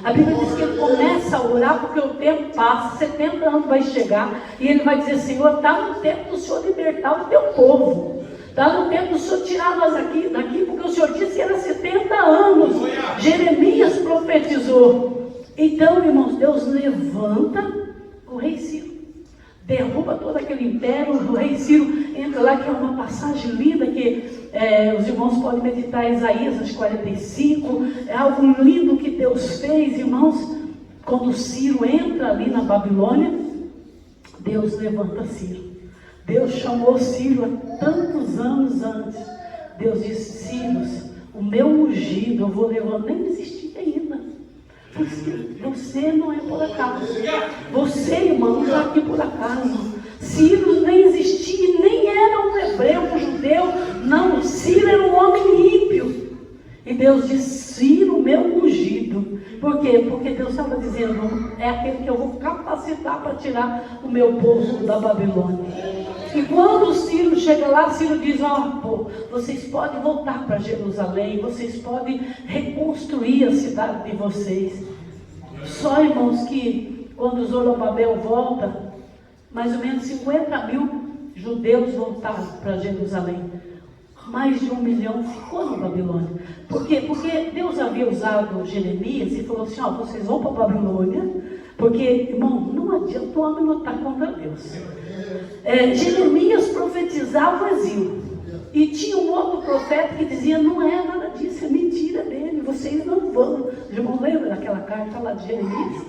A Bíblia diz que ele começa a orar porque o tempo passa, 70 anos vai chegar, e ele vai dizer: Senhor, está no tempo do Senhor libertar o teu povo, está no tempo do Senhor tirar nós daqui, porque o Senhor disse que era 70 anos. Jeremias profetizou. Então, irmãos, Deus levanta o rei Ciro, derruba todo aquele império. O rei Ciro entra lá, que é uma passagem linda, que os irmãos podem meditar Isaías 45, é algo lindo que Deus fez, irmãos. Quando Ciro entra ali na Babilônia, Deus levanta Ciro. Deus chamou Ciro há tantos anos antes. Deus disse: Ciro, o meu ungido eu vou levantar, nem existia ainda. Você não é por acaso. Você, irmão, não está aqui por acaso. Ciro nem existia, nem era um hebreu, um judeu. Não, Ciro era um homem ímpio. E Deus disse: Ciro, meu ungido. Por quê? Porque Deus estava dizendo, é aquele que eu vou capacitar para tirar o meu povo da Babilônia. E quando Ciro chega lá, Ciro diz, vocês podem voltar para Jerusalém, vocês podem reconstruir a cidade de vocês. Só, irmãos, que quando Zorobabel volta, mais ou menos 50 mil judeus voltaram para Jerusalém. Mais de 1 milhão ficou na Babilônia. Por quê? Porque Deus havia usado Jeremias e falou assim, vocês vão para a Babilônia, porque, irmão, não adianta o homem lutar contra Deus. Jeremias profetizava o exílio. E tinha um outro profeta que dizia, não é nada disso, é mentira dele, vocês não vão. O irmão lembra daquela carta lá de Jeremias?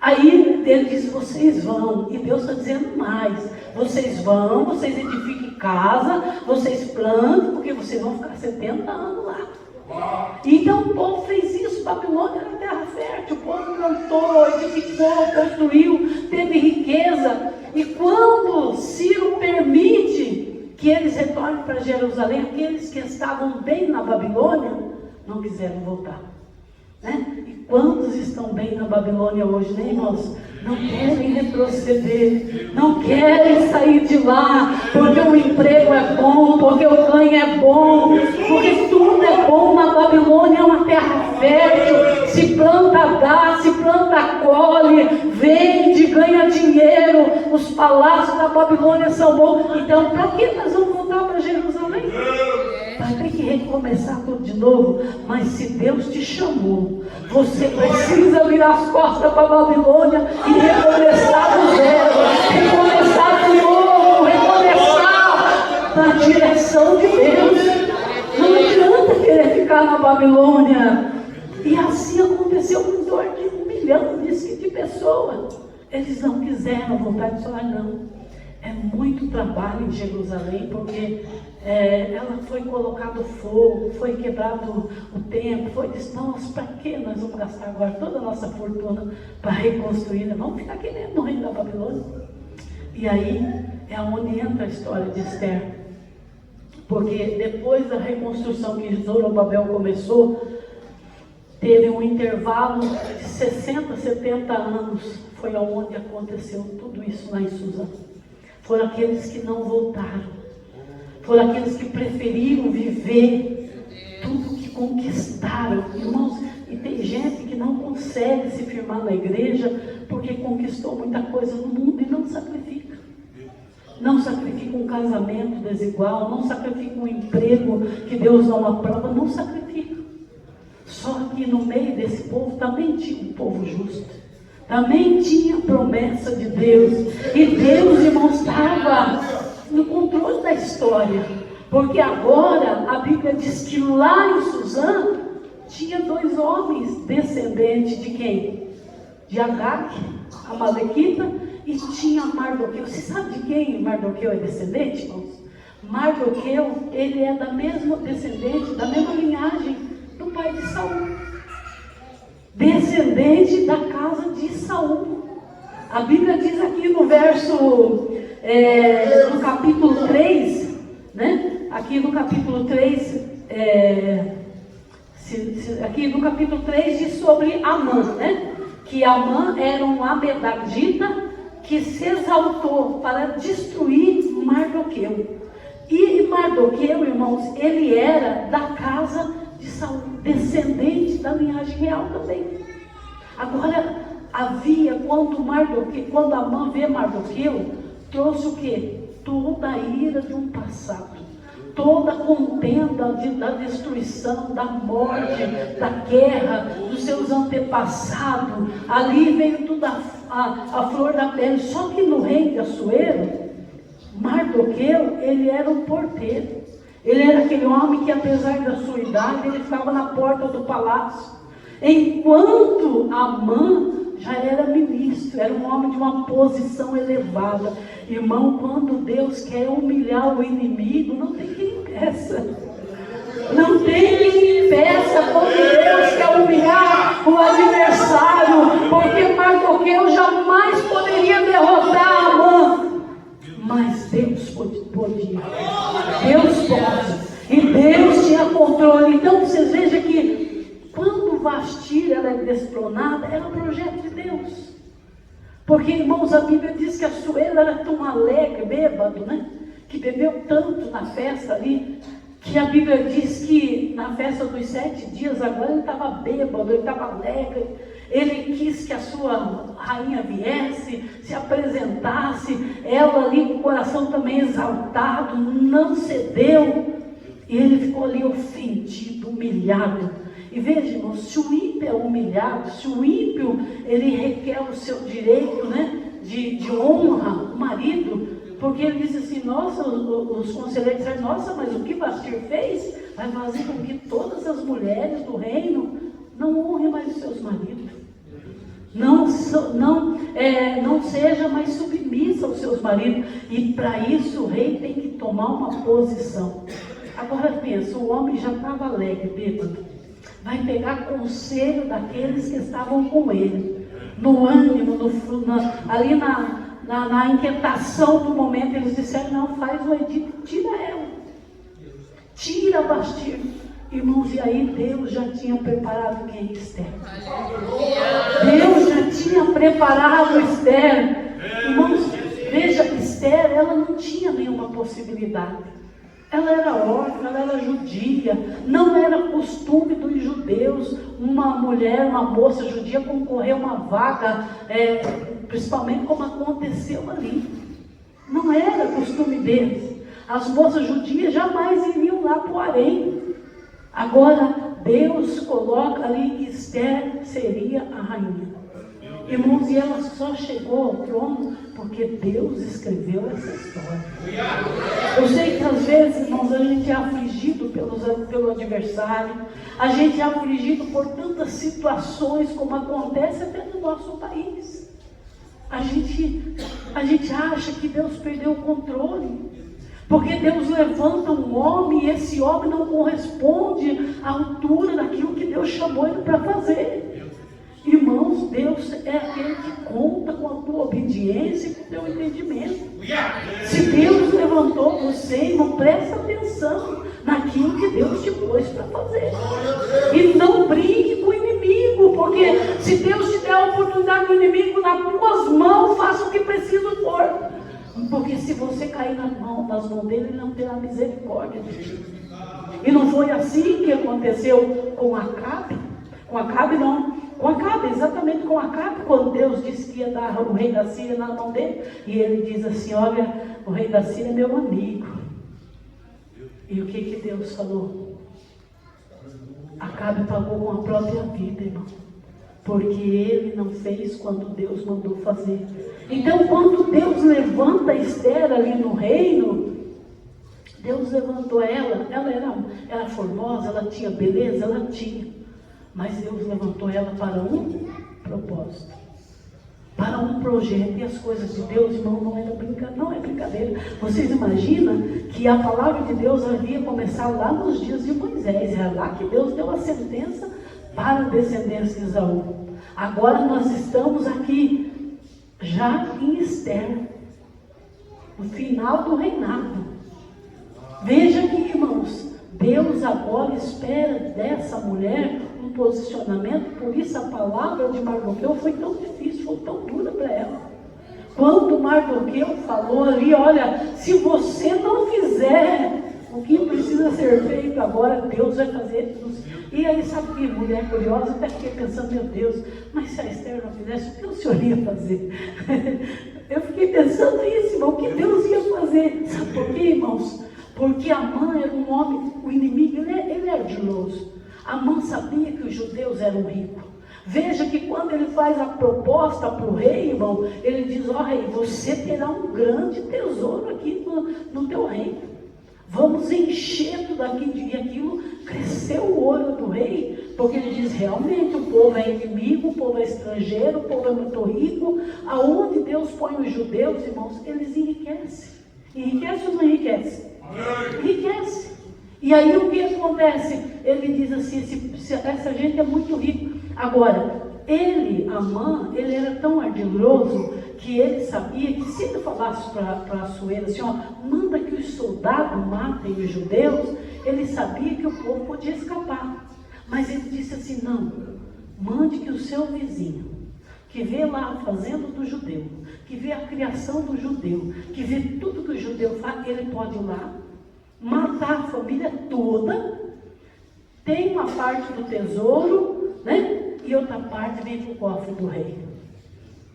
Aí ele diz, vocês vão, e Deus está dizendo mais, vocês vão, vocês edifiquem casa, vocês plantem, porque vocês vão ficar 70 anos lá. Então o povo fez isso, Babilônia era terra fértil, o povo plantou, edificou, construiu, teve riqueza, e quando Ciro permite que eles retornem para Jerusalém, aqueles que estavam bem na Babilônia, não quiseram voltar. E quantos estão bem na Babilônia hoje, né, irmãos? Não querem retroceder, não querem sair de lá, porque o emprego é bom, porque o ganho é bom, porque tudo é bom na Babilônia, é uma terra fértil, se planta dá, se planta colhe, vende, ganha dinheiro, os palácios da Babilônia são bons. Então, para que nós vamos voltar para Jerusalém? Vai ter que recomeçar tudo de novo. Mas se Deus te chamou, você precisa virar as costas para a Babilônia e recomeçar do zero, recomeçar de novo, recomeçar na direção de Deus. Não adianta querer ficar na Babilônia. E assim aconteceu com em torno de 1 milhão de pessoas. Eles não quiseram voltar e falaram, não. É muito trabalho em Jerusalém, porque ela foi colocado fogo, foi quebrado o templo, foi disse, nossa, para que nós vamos gastar agora toda a nossa fortuna para reconstruir? Vamos ficar aqui dentro do reino da Babilônia. E aí é onde entra a história de Esther. Porque depois da reconstrução que Zorobabel começou, teve um intervalo de 60, 70 anos, foi onde aconteceu tudo isso lá em Suzã. Foram aqueles que não voltaram, foram aqueles que preferiram viver tudo que conquistaram, irmãos. E tem gente que não consegue se firmar na igreja porque conquistou muita coisa no mundo e não sacrifica. Não sacrifica um casamento desigual, não sacrifica um emprego que Deus não aprova, não sacrifica. Só que no meio desse povo também tinha um povo justo. Também tinha promessa de Deus. E Deus, irmãos, estava no controle da história. Porque agora a Bíblia diz que lá em Suzã tinha 2 homens descendentes de quem? De Agag, a Malequita, e tinha Mardoqueu. Você sabe de quem Mardoqueu é descendente, irmãos? Mardoqueu, ele é da mesma descendente, da mesma linhagem do pai de Saul. Descendente da casa de Saul. A Bíblia diz aqui no verso, no capítulo 3, né? Aqui no capítulo 3, aqui no capítulo 3 diz sobre Amã, né? Que Amã era um amedadita que se exaltou para destruir Mardoqueu. E Mardoqueu, irmãos, ele era da casa de Saul, descendente da linhagem real também. Agora, havia, quando Amã vê Mardoqueu, trouxe o quê? Toda a ira de um passado, toda a contenda da destruição, da morte, da guerra, dos seus antepassados. Ali veio toda a flor da pele. Só que no reino de Assuero, Mardoqueu, ele era um porteiro. Ele era aquele homem que, apesar da sua idade, ele ficava na porta do palácio. Enquanto Amã já era ministro, era um homem de uma posição elevada. Irmão, quando Deus quer humilhar o inimigo, não tem quem impeça. Não tem quem impeça quando Deus quer humilhar o adversário, porque Mardoqueu jamais poderia derrotar Amã. Mas Deus podia. Deus pode. E Deus tinha controle. Então vocês vejam que quando Vasti ela é chifronada, era um projeto de Deus. Porque, irmãos, a Bíblia diz que a Suela era tão alegre, bêbado, né? Que bebeu tanto na festa ali, que a Bíblia diz que na festa dos 7 dias, agora ele estava bêbado, ele estava alegre. Ele quis que a sua rainha viesse, se apresentasse, ela ali com o coração também exaltado, não cedeu. E ele ficou ali ofendido, humilhado. E veja, irmãos, se o ímpio é humilhado, se o ímpio, ele requer o seu direito, né, de honra, o marido, porque ele diz assim, nossa, os conselheiros dizem, nossa, mas o que Vastir fez vai fazer com que todas as mulheres do reino não honrem mais os seus maridos. Não seja mais submissa aos seus maridos. E para isso o rei tem que tomar uma posição. Agora pensa, o homem já estava alegre, bêbado. Vai pegar conselho daqueles que estavam com ele. No ânimo, ali na inquietação do momento, eles disseram, não, faz o edito, tira ela. Tira Vastir. Irmãos, e aí Deus já tinha preparado quem? Esther. Deus já tinha preparado Esther. Irmãos, veja, Esther, ela não tinha nenhuma possibilidade. Ela era órfã, ela era judia. Não era costume dos judeus uma mulher, uma moça judia concorrer a uma vaga, principalmente como aconteceu ali. Não era costume deles. As moças judias jamais iriam lá para o harém. Agora, Deus coloca ali que Esther seria a rainha. Irmãos, e ela só chegou ao trono porque Deus escreveu essa história. Eu sei que às vezes, irmãos, a gente é afligido pelo adversário, a gente é afligido por tantas situações como acontece até no nosso país. A gente acha que Deus perdeu o controle. Porque Deus levanta um homem e esse homem não corresponde à altura daquilo que Deus chamou ele para fazer. Irmãos, Deus é aquele que conta com a tua obediência e com o teu entendimento. Se Deus levantou você, irmão, presta atenção naquilo que Deus te pôs para fazer. E não brigue com o inimigo, porque se Deus te der a oportunidade do inimigo nas tuas mãos, faça o que precisa for. Porque se você cair nas mãos dele, ele não terá misericórdia de ti. E não foi assim que aconteceu com Acabe? Com Acabe, exatamente com Acabe, quando Deus disse que ia dar o rei da Síria na mão dele. E ele diz assim, olha, o rei da Síria é meu amigo. E o que Deus falou? Acabe pagou com a própria vida, irmão. Porque ele não fez quando Deus mandou fazer. Então, quando Deus levanta Esther ali no reino, Deus levantou ela era formosa, ela tinha beleza, ela tinha. Mas Deus levantou ela para um propósito, para um projeto. E as coisas de Deus, irmão, não é brincadeira. Vocês imaginam que a palavra de Deus havia começado lá nos dias de Moisés. Era lá que Deus deu a sentença para a descendência de Esaú. Agora nós estamos aqui, já em Esther, no final do reinado. Veja aqui, irmãos, Deus agora espera dessa mulher um posicionamento. Por isso a palavra de Mardoqueu foi tão difícil, foi tão dura para ela. Quando Mardoqueu falou ali, olha, se você não fizer o que precisa ser feito agora, Deus vai fazer. E aí, sabe que mulher curiosa, até fiquei pensando, meu Deus, mas se a Esther não fizesse, o que o senhor ia fazer? Eu fiquei pensando isso, irmão, o que Deus ia fazer? Sabe por quê, irmãos? Porque Amã era um homem, o inimigo, ele é ardiloso. Amã sabia que os judeus eram ricos. Veja que quando ele faz a proposta para o rei, irmão, ele diz, ó rei, você terá um grande tesouro aqui no teu reino. Vamos encher tudo aqui, e aquilo cresceu o olho do rei, porque ele diz, realmente o povo é inimigo, o povo é estrangeiro, o povo é muito rico. Aonde Deus põe os judeus, irmãos, eles enriquecem. Enriquece ou não enriquece? Enriquece. E aí o que acontece? Ele diz assim, essa gente é muito rica. Agora, Amã, ele era tão ardiloso que ele sabia que se ele falasse para a Suela assim, ó, manda que os soldados matem os judeus, ele sabia que o povo podia escapar. Mas ele disse assim, não, mande que o seu vizinho, que vê lá a fazenda do judeu, que vê a criação do judeu, que vê tudo que o judeu faz, ele pode ir lá, matar a família toda, tem uma parte do tesouro, né? E outra parte vem para o cofre do rei.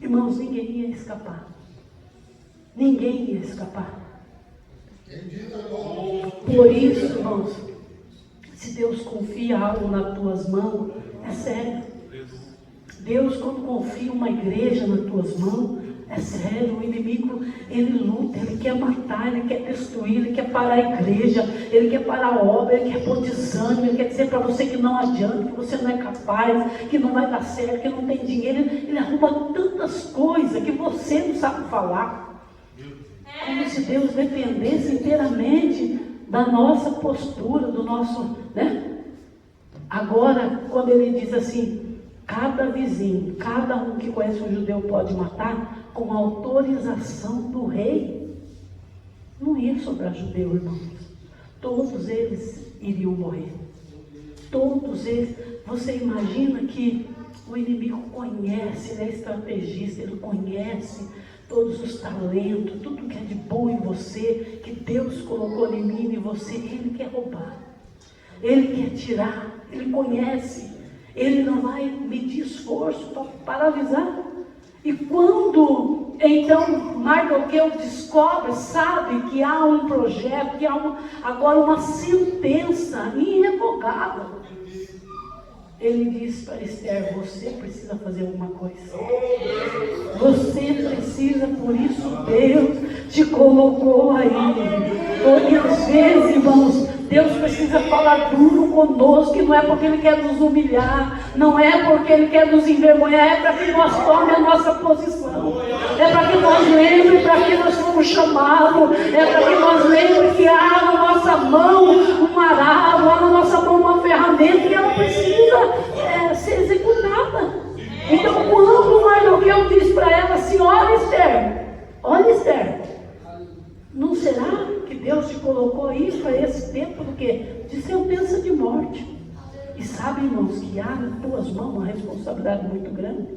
Irmãos, ninguém ia escapar. Ninguém ia escapar. Por isso, irmãos, se Deus confia algo nas tuas mãos, é sério. Deus, quando confia uma igreja nas tuas mãos, é sério. O inimigo, ele luta, ele quer matar, ele quer destruir, ele quer parar a igreja, ele quer parar a obra, ele quer pôr desânimo, ele quer dizer para você que não adianta, que você não é capaz, que não vai dar certo, que não tem dinheiro. Ele arruma tantas coisas que você não sabe falar. Como se Deus dependesse inteiramente da nossa postura, do nosso, né? Agora, quando ele diz assim, cada vizinho, cada um que conhece um judeu pode matar com autorização do rei. Não ia sobrar judeu, irmãos. Todos eles iriam morrer. Todos eles. Você imagina que o inimigo conhece, ele é estrategista, ele conhece todos os talentos, tudo que é de bom em você, que Deus colocou em mim e em você, ele quer roubar, ele quer tirar, ele conhece, ele não vai medir esforço para paralisar. E quando então Mardoqueu descobre, sabe que há um projeto, que há agora uma sentença irrevogável, ele diz para Esther, você precisa fazer alguma coisa. Você precisa, por isso Deus te colocou aí. Porque às vezes, irmãos, Deus precisa falar duro conosco, que não é porque Ele quer nos humilhar, não é porque Ele quer nos envergonhar, é para que nós tomemos a nossa posição. É para que nós lembremos para que nós fomos chamados, é para que nós lembremos que há na nossa mão um arado, há na nossa mão uma ferramenta e ela precisa ser executada. Então, quando Mardoqueu diz para ela assim, olha Esther, não será que Deus te colocou aí para esse tempo do quê? De sentença de morte. E sabe, irmãos, que há nas tuas mãos uma responsabilidade muito grande.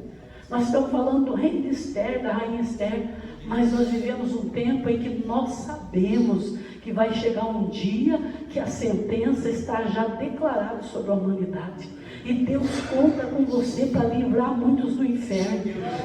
Nós estamos falando do rei de Esther, da rainha Esther, mas nós vivemos um tempo em que nós sabemos que vai chegar um dia que a sentença está já declarada sobre a humanidade. E Deus conta com você para livrar muitos do inferno.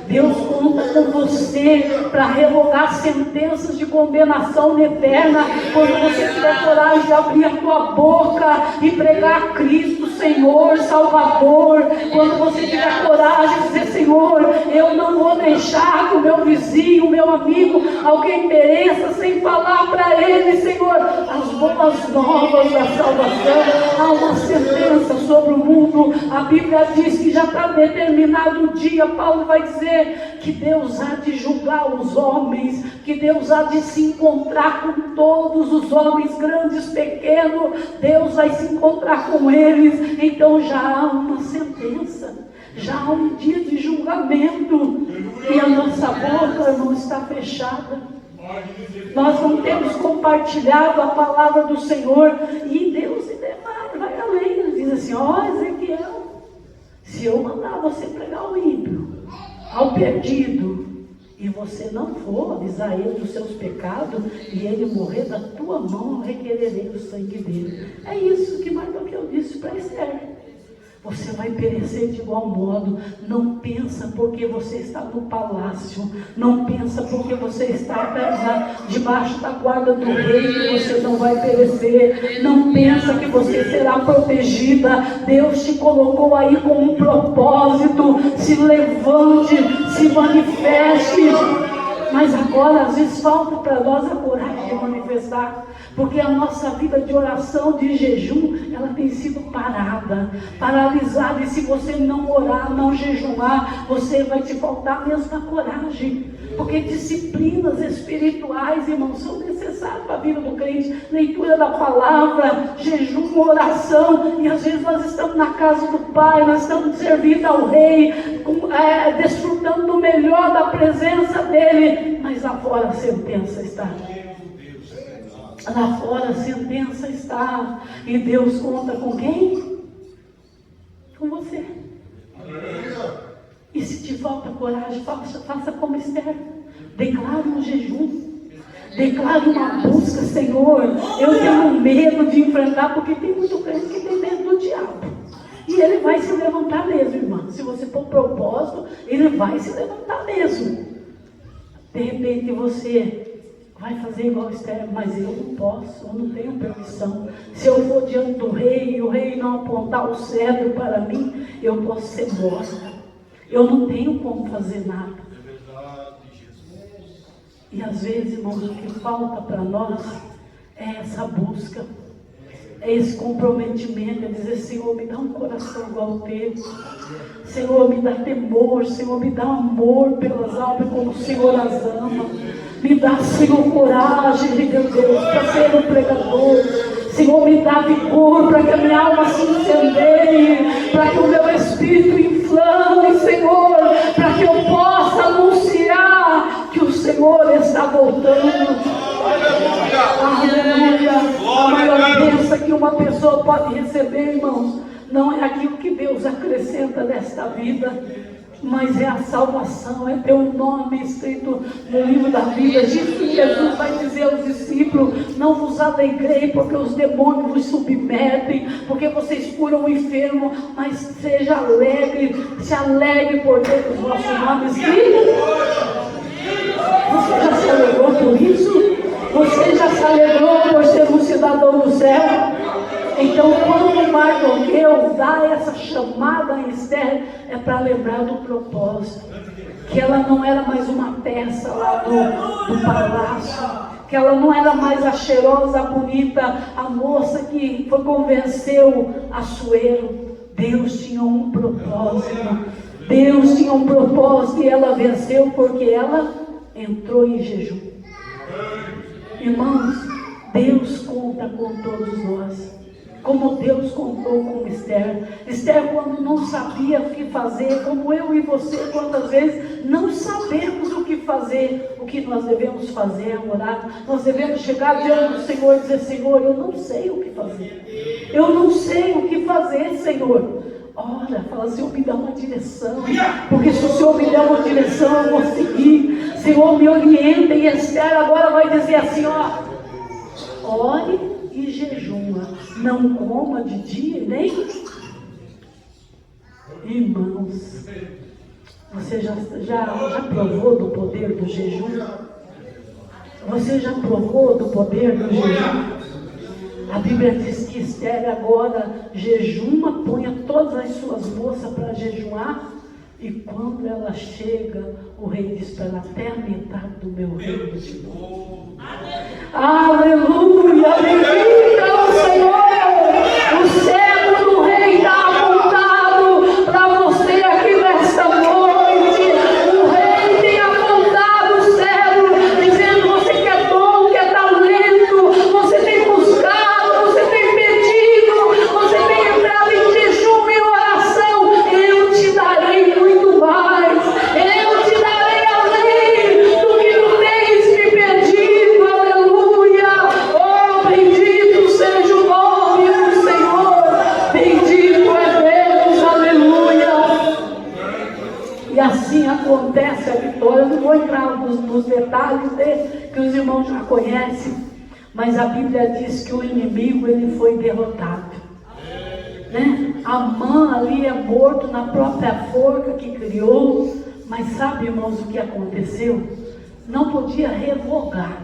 Deus conta com você para revogar sentenças de condenação eterna. Quando você tiver coragem de abrir a tua boca e pregar a Cristo, Senhor, Salvador. Quando você tiver coragem de dizer, Senhor, eu não vou deixar que o meu vizinho, o meu amigo, alguém pereça sem falar para ele, Senhor, as boas novas da salvação. Há uma sentença sobre o mundo. A Bíblia diz que já está determinado o dia. Paulo vai dizer que Deus há de julgar os homens, que Deus há de se encontrar com todos os homens, grandes, pequenos. Deus vai se encontrar com eles. Então já há uma sentença, já há um dia de julgamento. E a nossa boca, irmão, está fechada. Nós não temos compartilhado a palavra do Senhor. E Deus vai além. Ele diz assim, ó Ezequiel, se eu mandar você pregar ao ímpio, ao perdido, e você não for avisar ele dos seus pecados, e ele morrer da tua mão, eu requererei o sangue dele. É isso que Mardoqueu disse para Esther. Você vai perecer de igual modo. Não pensa porque você está no palácio, não pensa porque você está debaixo da guarda do rei que você não vai perecer. Não pensa que você será protegida. Deus te colocou aí com um propósito. Se levante, se manifeste. Mas agora às vezes falta para nós a coragem de manifestar, porque a nossa vida de oração, de jejum, ela tem sido paralisada, e se você não orar, não jejumar, você vai te faltar mesmo a coragem, porque disciplinas espirituais, irmãos, são necessárias para a vida do crente. Leitura da palavra, jejum, oração, e às vezes nós estamos na casa do Pai, nós estamos servindo ao Rei, desfrutando do melhor da presença dEle, mas lá fora a sentença está. Lá fora a sentença está. E Deus conta com quem? Com você. E se te falta coragem, faça como Esther. Declare um jejum. Declare uma busca, Senhor. Eu tenho medo de enfrentar, porque tem muito crente que tem medo do diabo. E ele vai se levantar mesmo, irmã. Se você for propósito, ele vai se levantar mesmo. De repente você vai fazer igual Esther, mas eu não posso, eu não tenho permissão. Se eu for diante do rei e o rei não apontar o cetro para mim, eu posso ser morta. Eu não tenho como fazer nada. E às vezes, irmãos, o que falta para nós é essa busca, é esse comprometimento, é dizer: Senhor, me dá um coração igual ao teu. Senhor, me dá temor. Senhor, me dá amor pelas almas como o Senhor as ama. Me dá, Senhor, coragem, meu Deus, para ser um pregador. Senhor, me dá vigor para que a minha alma se incendeie, para que o meu espírito inflame, Senhor, para que eu possa anunciar que o Senhor está voltando. Aleluia. A maior bênção que uma pessoa pode receber, irmãos, não é aquilo que Deus acrescenta nesta vida, mas é a salvação, é ter um nome escrito no livro da vida. Jesus vai dizer aos discípulos: não vos alegrei porque os demônios vos submetem, porque vocês curam o enfermo, mas seja alegre, se alegre por ter os vossos nomes escritos. Você já se alegrou por isso? Você já se alegrou por ser um cidadão do céu? Então, quando Mardoqueu dá essa chamada a Esther, é para lembrar do propósito, que ela não era mais uma peça lá do palácio, que ela não era mais a cheirosa, a bonita, a moça que convenceu Assuero. Deus tinha um propósito, Deus tinha um propósito, e ela venceu porque ela entrou em jejum. Irmãos, Deus conta com todos nós, como Deus contou com Esther. Esther, quando não sabia o que fazer, como eu e você, quantas vezes não sabemos o que fazer, o que nós devemos fazer é orar. Nós devemos chegar diante do Senhor e dizer: Senhor, eu não sei o que fazer, eu não sei o que fazer, Senhor. Ora, fala: Senhor, me dá uma direção, porque se o Senhor me der uma direção, eu vou seguir. Senhor, me orienta. E Esther agora vai dizer assim: ore e jejuma, não coma de dia nem. Irmãos, você já provou do poder do jejum? Você já provou do poder do jejum? A Bíblia diz que Esther agora jejuma, põe todas as suas moças para jejuar, e quando ela chega, o rei diz para ela: até a metade do meu reino te dou. Aleluia, bendito é o Senhor. O cetro do rei está apontado para você aqui nesta noite. O rei tem apontado o cetro, dizendo: você que é dom, que é talento, você tem buscado, você tem pedido, você tem entrado em jejum e oração. Eu te darei muito mais, eu te darei além do que tu tens me pedido. Aleluia. Oh, bendito seja o nome do Senhor, bendito é Deus. Aleluia. E assim acontece a vitória. Eu não vou entrar nos detalhes que os irmãos já conhecem, mas a Bíblia diz que o inimigo ele foi derrotado, né? Amã ali é morto na própria forca que criou. Mas sabe, irmãos, o que aconteceu? Não podia revogar,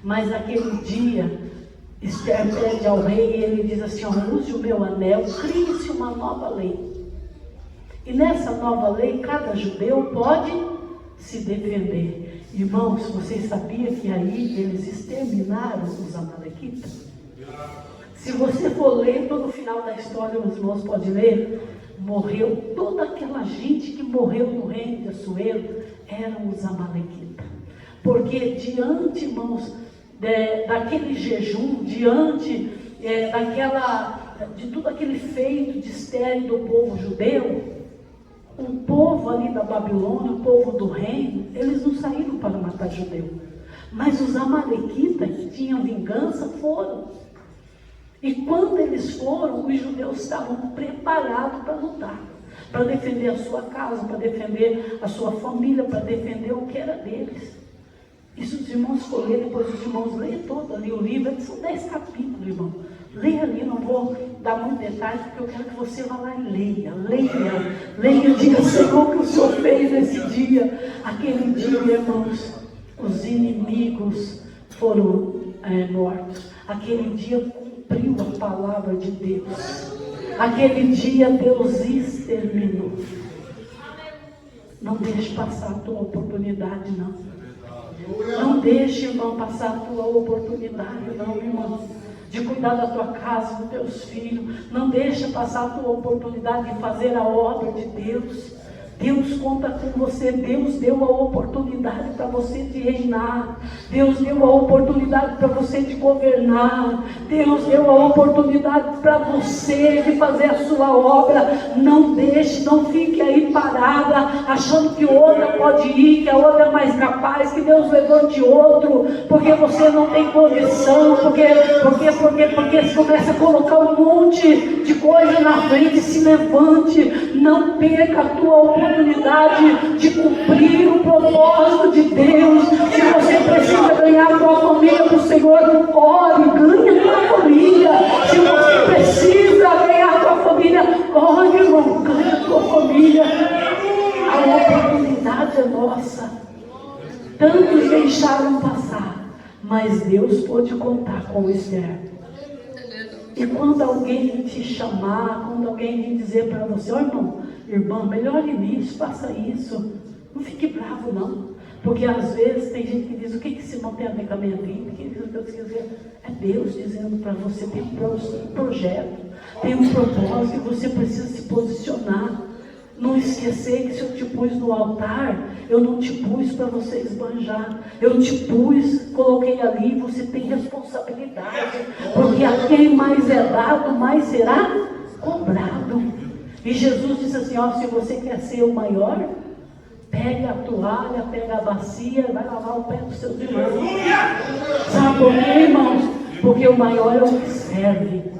mas naquele dia Esther pede ao rei e ele diz assim: use o meu anel, crie-se uma nova lei, e nessa nova lei cada judeu pode se defender. Irmãos, vocês sabiam que aí eles exterminaram os amalequitas? Se você for ler todo o final da história, os irmãos podem ler, morreu toda aquela gente que morreu no reino de Assuero, eram os amalequitas. Porque diante, irmãos, daquele jejum, diante de tudo aquele feito de Esther e do povo judeu, o povo ali da Babilônia, o povo do reino, eles não saíram para matar judeu, mas os amalequitas que tinham vingança foram. E quando eles foram, os judeus estavam preparados para lutar. para defender a sua casa, para defender a sua família, para defender o que era deles. E se os irmãos forem, depois os irmãos leem todo ali o livro, são 10 capítulos, irmão. Leia ali, não vou dar muito detalhe, porque eu quero que você vá lá e leia e diga, Senhor, o que o Senhor fez nesse dia. Aquele dia, irmãos, os inimigos foram mortos. Aquele dia cumpriu a palavra de Deus. Aquele dia Deus exterminou. Não deixe passar a tua oportunidade, não. Não deixe, irmão, passar a tua oportunidade, não, irmão, de cuidar da tua casa, dos teus filhos. Não deixe passar a tua oportunidade de fazer a obra de Deus. Deus conta com você. Deus deu a oportunidade para você de reinar. Deus deu a oportunidade para você de governar. Deus deu a oportunidade para você de fazer a sua obra. Não deixe, não fique aí parada, achando que outra pode ir, que a outra é mais capaz, que Deus levante outro, porque você não tem condição, porque você começa a colocar um monte de coisa na frente. Se levante, não perca a tua oportunidade de cumprir o propósito de Deus. Se você precisa ganhar a tua família para o Senhor, ore, ganhe a tua família. Se você precisa ganhar a tua família, ore, irmão, ganhe a tua família. A oportunidade é nossa. Tantos deixaram passar, mas Deus pôde contar com o Esther. E quando alguém te chamar, quando alguém vir dizer para você, ó irmão, melhore nisso, faça isso, não fique bravo não, porque às vezes tem gente que diz, o que esse irmão tem a ver com a minha vida? É Deus dizendo para você, tem um projeto, tem um propósito, e você precisa se posicionar. Não esquecer que se eu te pus no altar, eu não te pus para você esbanjar. Eu te pus, coloquei ali, você tem responsabilidade. Porque a quem mais é dado, mais será cobrado. E Jesus disse assim, se você quer ser o maior, pega a toalha, pega a bacia, vai lavar o pé dos seus irmãos. Sabe por quê, irmãos? Porque o maior é o que serve.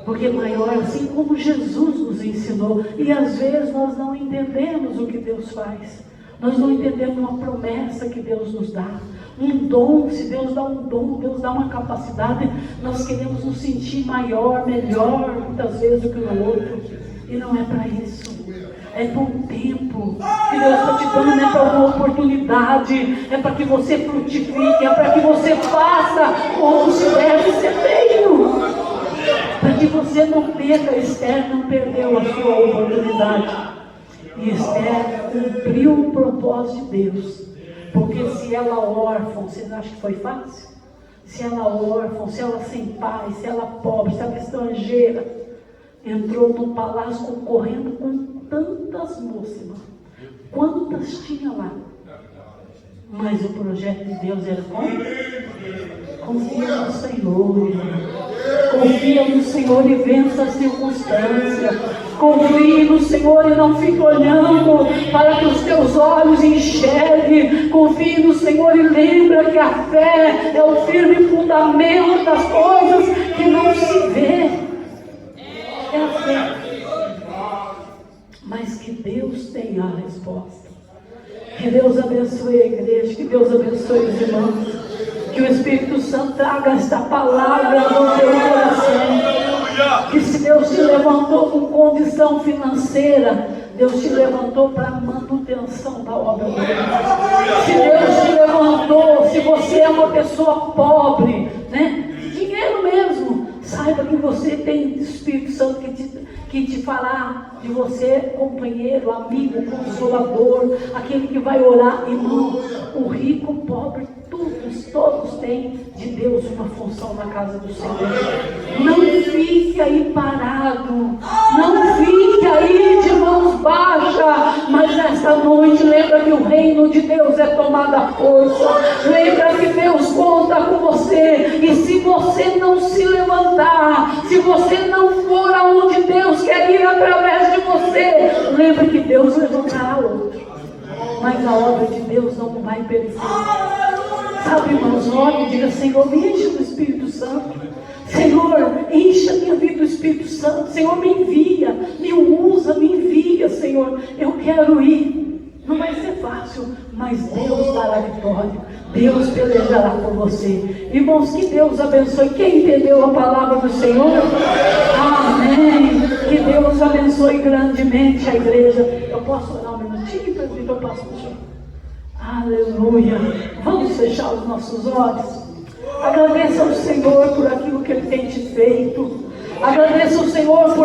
Porque maior, assim como Jesus nos ensinou. E às vezes nós não entendemos o que Deus faz. Nós não entendemos uma promessa que Deus nos dá. Um dom, se Deus dá um dom, Deus dá uma capacidade, nós queremos nos sentir maior, melhor, muitas vezes do que o outro. E não é para isso. É para um tempo que Deus está te dando, é para uma oportunidade, é para que você frutifique, é para que você faça como se deve ser feito. Para que você não perca. Esther não perdeu a sua oportunidade. E Esther cumpriu o propósito de Deus. Porque se ela órfã, vocês acham que foi fácil? Se ela órfã, se ela sem pai, se ela pobre, se ela estrangeira, entrou no palácio concorrendo com tantas moças, irmão. Quantas tinha lá? Mas o projeto de Deus era como? Confia no Senhor, irmão. Confia no Senhor e vença a circunstância. Confie no Senhor e não fique olhando para que os teus olhos enxerguem. Confie no Senhor e lembra que a fé é o firme fundamento das coisas que não se vê. É a fé. Mas que Deus tenha a resposta. Que Deus abençoe a igreja, que Deus abençoe os irmãos. Que o Espírito Santo traga esta palavra no teu coração. Que se Deus te levantou com condição financeira, Deus te levantou para a manutenção da obra de Deus. Se Deus te levantou, se você é uma pessoa pobre, dinheiro mesmo, saiba que você tem Espírito Santo que te fará de você companheiro, amigo, consolador, aquele que vai orar. Irmão, o rico, o pobre, todos têm de Deus uma função na casa do Senhor. Não fique aí parado, não fique aí de mãos baixas, mas nesta noite lembra que o reino de Deus é tomada à força. Lembra que Deus conta com você, e se você não se levantar, se você não for aonde Deus quer ir através de você, lembra que Deus levantará outro, mas a obra de Deus não vai perecer. Sabe, irmãos, ore e diga, Senhor, me enche do Espírito Santo. Senhor, encha minha vida do Espírito Santo. Senhor, me envia, me usa, me envia, Senhor. Eu quero ir. Não vai ser fácil, mas Deus dará vitória. Deus pelejará por você. Irmãos, que Deus abençoe. Quem entendeu a palavra do Senhor? Amém. Que Deus abençoe grandemente a igreja. Eu posso orar um minutinho, presbítero? Eu posso fechar? Aleluia. Vamos fechar os nossos olhos. Agradeça ao Senhor por aquilo que Ele tem te feito. Agradeça ao Senhor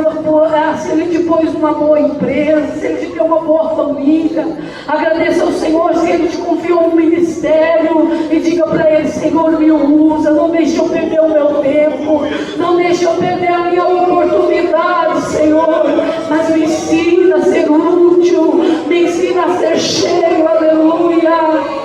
se Ele te pôs numa boa empresa, se Ele te deu uma boa família. Agradeça ao Senhor se Ele te confiou um ministério e diga para Ele: Senhor, me usa, não deixe eu perder o meu tempo, não deixe eu perder a minha oportunidade, Senhor, mas me ensina a ser útil, me ensina a ser cheio, aleluia.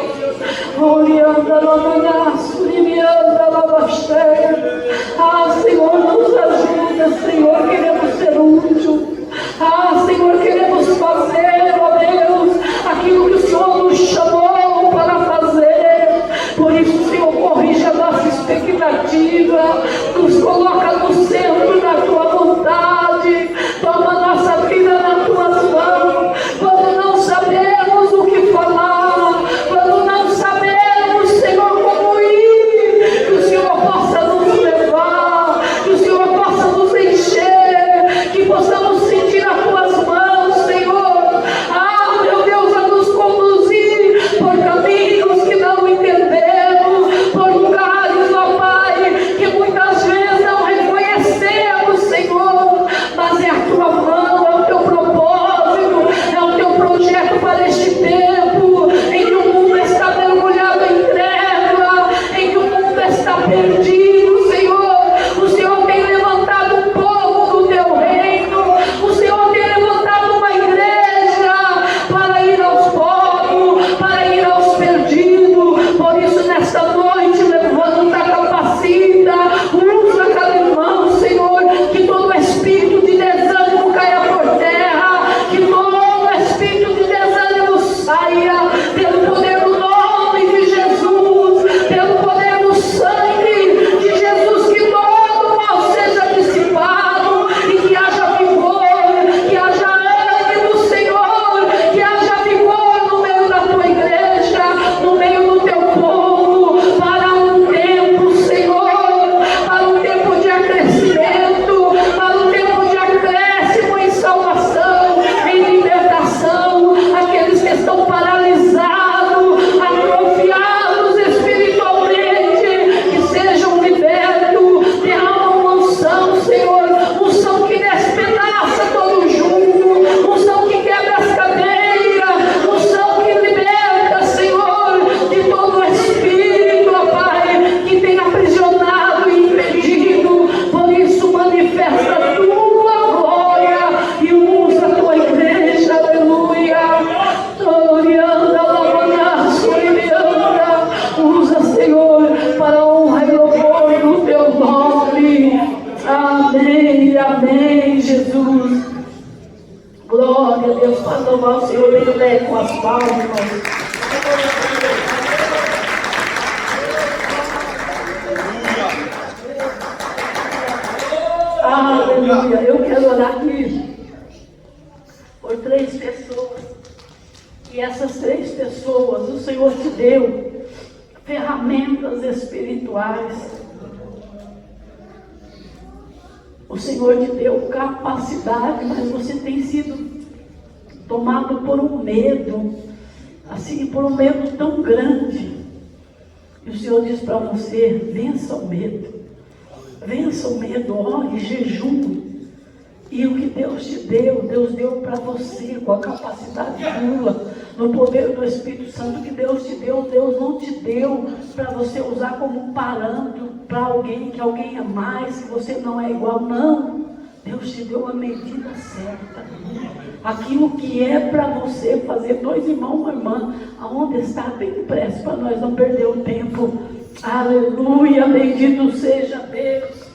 Ah, Senhor, nos ajuda, Senhor, queremos ser útil. Ah, Senhor, queremos fazer, ó Deus, aquilo que o Senhor nos chamou para fazer. Por isso, Senhor, corrija a nossa expectativa, nos coloca no centro da Tua vontade, toma a nossa vida nas Tuas mãos. Quando não sabemos o que falar, quando não sabemos, Senhor, como ir, que o Senhor possa nos levar, que o Senhor possa nos encher, que possamos sentir as Tuas mãos, Senhor. Ah, meu Deus, a nos conduzir por caminhos que não entendemos, por lugares, ó Pai, que muitas vezes não reconhecemos, Senhor, mas é a Tua mão, é o Teu propósito, é o Teu projeto para este tempo, em que o mundo está mergulhado em treva, em que o mundo está perdido, Senhor. O Senhor tem levantado um povo do Teu reino, o Senhor tem levantado uma igreja para ir aos povos, para ir aos perdidos. Por isso, nesta noite, levanta, capacita, usa cada irmão, Senhor, que todo espírito de desânimo caia por terra, que todo espírito de desânimo saia, pelo poder do nome de Jesus, pelo poder do sangue de Jesus, que todo mal seja dissipado e que haja vigor, que haja ânimo, Senhor, que haja vigor no meio da Tua igreja, no meio do Teu povo, para um tempo, Senhor, para um tempo de acrescimento, para um tempo de acréscimo em salvação, em libertação, aqueles que estão paralisados, atrofiados espiritualmente, que sejam libertos. Derrama uma unção, Senhor, unção que despedaça todo jugo, unção que quebra as cadeias, unção que liberta, Senhor, de todo espírito, ó Pai, que tem aprisionado e impedido. Por isso, manifesta a Tua glória e usa a Tua igreja, aleluia. Glorianda, lavanaço e meanda, usa, Senhor, para a honra e louvor do Teu nome. Amém, amém, Jesus. Glória a Deus. Para louvar o Senhor, ele lê com as palmas. Aleluia. Eu quero orar aqui por 3 pessoas. E essas 3 pessoas, o Senhor te deu ferramentas espirituais. O Senhor te deu capacidade, mas você tem sido tomado por um medo, assim, por um medo tão grande. E o Senhor diz para você: vença o medo. Vença o medo, ore, jejum. E o que Deus te deu, Deus deu para você, com a capacidade sua, no poder do Espírito Santo que Deus te deu. Deus não te deu para você usar como um parâmetro para alguém, que alguém é mais, que você não é igual. Não, Deus te deu a medida certa. Aquilo que é para você fazer. 2 irmãos, uma irmã, aonde está, bem depressa, para nós não perder o tempo. Aleluia, bendito seja Deus.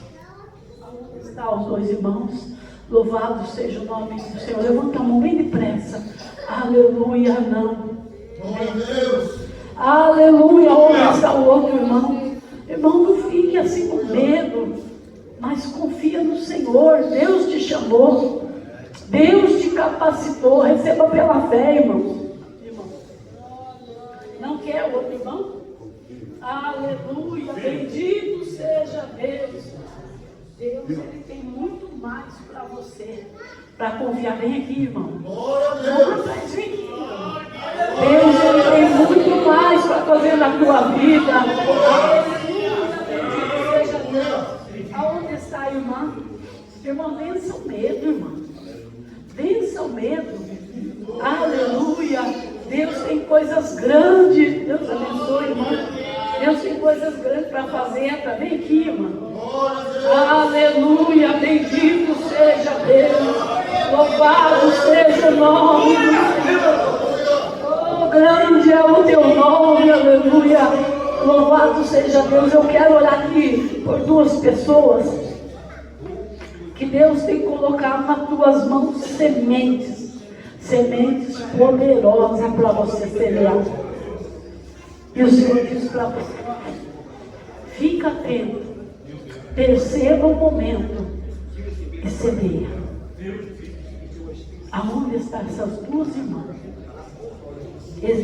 Aonde estão os 2 irmãos? Louvado seja o nome do Senhor. Levanta a mão bem depressa. Aleluia, não. Glória a Deus. Aleluia. Onde está o outro irmão? Irmão, não fique assim com medo. Mas confia no Senhor. Deus te chamou. Deus te capacitou. Receba pela fé, irmão. Não quer outro irmão? Aleluia. Bendito seja Deus. Deus, Ele tem muito mais para você. Para confiar. Vem aqui, irmão. Rapaz, vem aqui. Deus, Ele tem muito mais para fazer na tua vida. Seja Deus. Aonde está a irmã? Irmão, vença o medo, irmão. Vença o medo. Aleluia. Deus tem coisas grandes. Deus abençoe, irmão. Deus tem coisas grandes para fazer. Vem aqui, irmão. Aleluia. Bendito seja Deus. Louvado seja o nome do Senhor. Oh, grande é o teu nome, aleluia. Louvado seja Deus. Eu quero orar aqui por duas pessoas que Deus tem colocado nas tuas mãos sementes poderosas para você semear. E o Senhor diz para você: fica atento, perceba o momento e semeia. Aonde estão essas duas irmãs?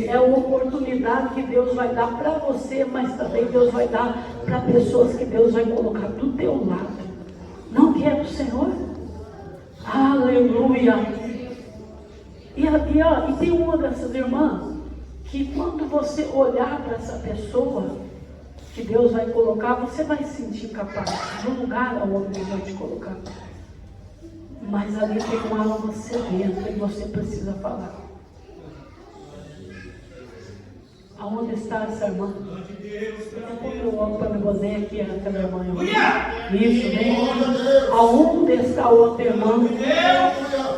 É uma oportunidade que Deus vai dar para você, mas também Deus vai dar para pessoas que Deus vai colocar do teu lado. Não quer o Senhor? Aleluia! E tem uma dessas irmãs que quando você olhar para essa pessoa que Deus vai colocar, você vai se sentir capaz do lugar onde Deus vai te colocar. Mas ali tem uma alma sedenta e você precisa falar. Aonde está essa irmã? Eu olho para você aqui, aquela irmã. Isso, vem. Aonde está a outra irmã?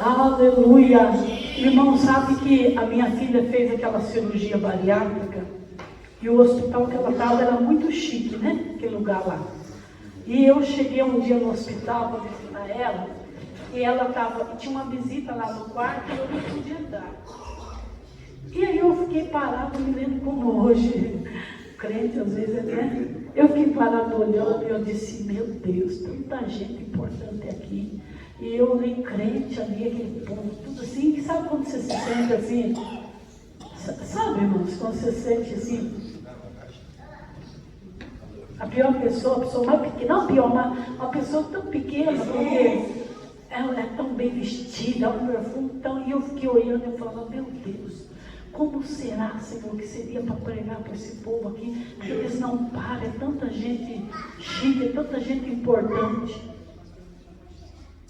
Aleluia. Irmão, sabe que a minha filha fez aquela cirurgia bariátrica e o hospital que ela estava era muito chique, né? Aquele lugar lá. E eu cheguei um dia no hospital para visitar ela. E ela tinha uma visita lá no quarto e eu não podia entrar. E aí eu fiquei parado, me lembro como hoje, crente às vezes, né? Eu fiquei parado olhando e eu disse: meu Deus, tanta gente importante aqui. E eu olhei crente ali, aquele povo, tudo assim. E sabe quando você se sente assim? Sabe, irmãos, quando você se sente assim? A pior pessoa, a pessoa mais pequena, não a pior, mas uma pessoa tão pequena, porque ela é tão bem vestida, um perfume tão... E eu fiquei olhando e falava: meu Deus, como será, Senhor, que seria para pregar para esse povo aqui? Que eles não param, é tanta gente chique, é tanta gente importante.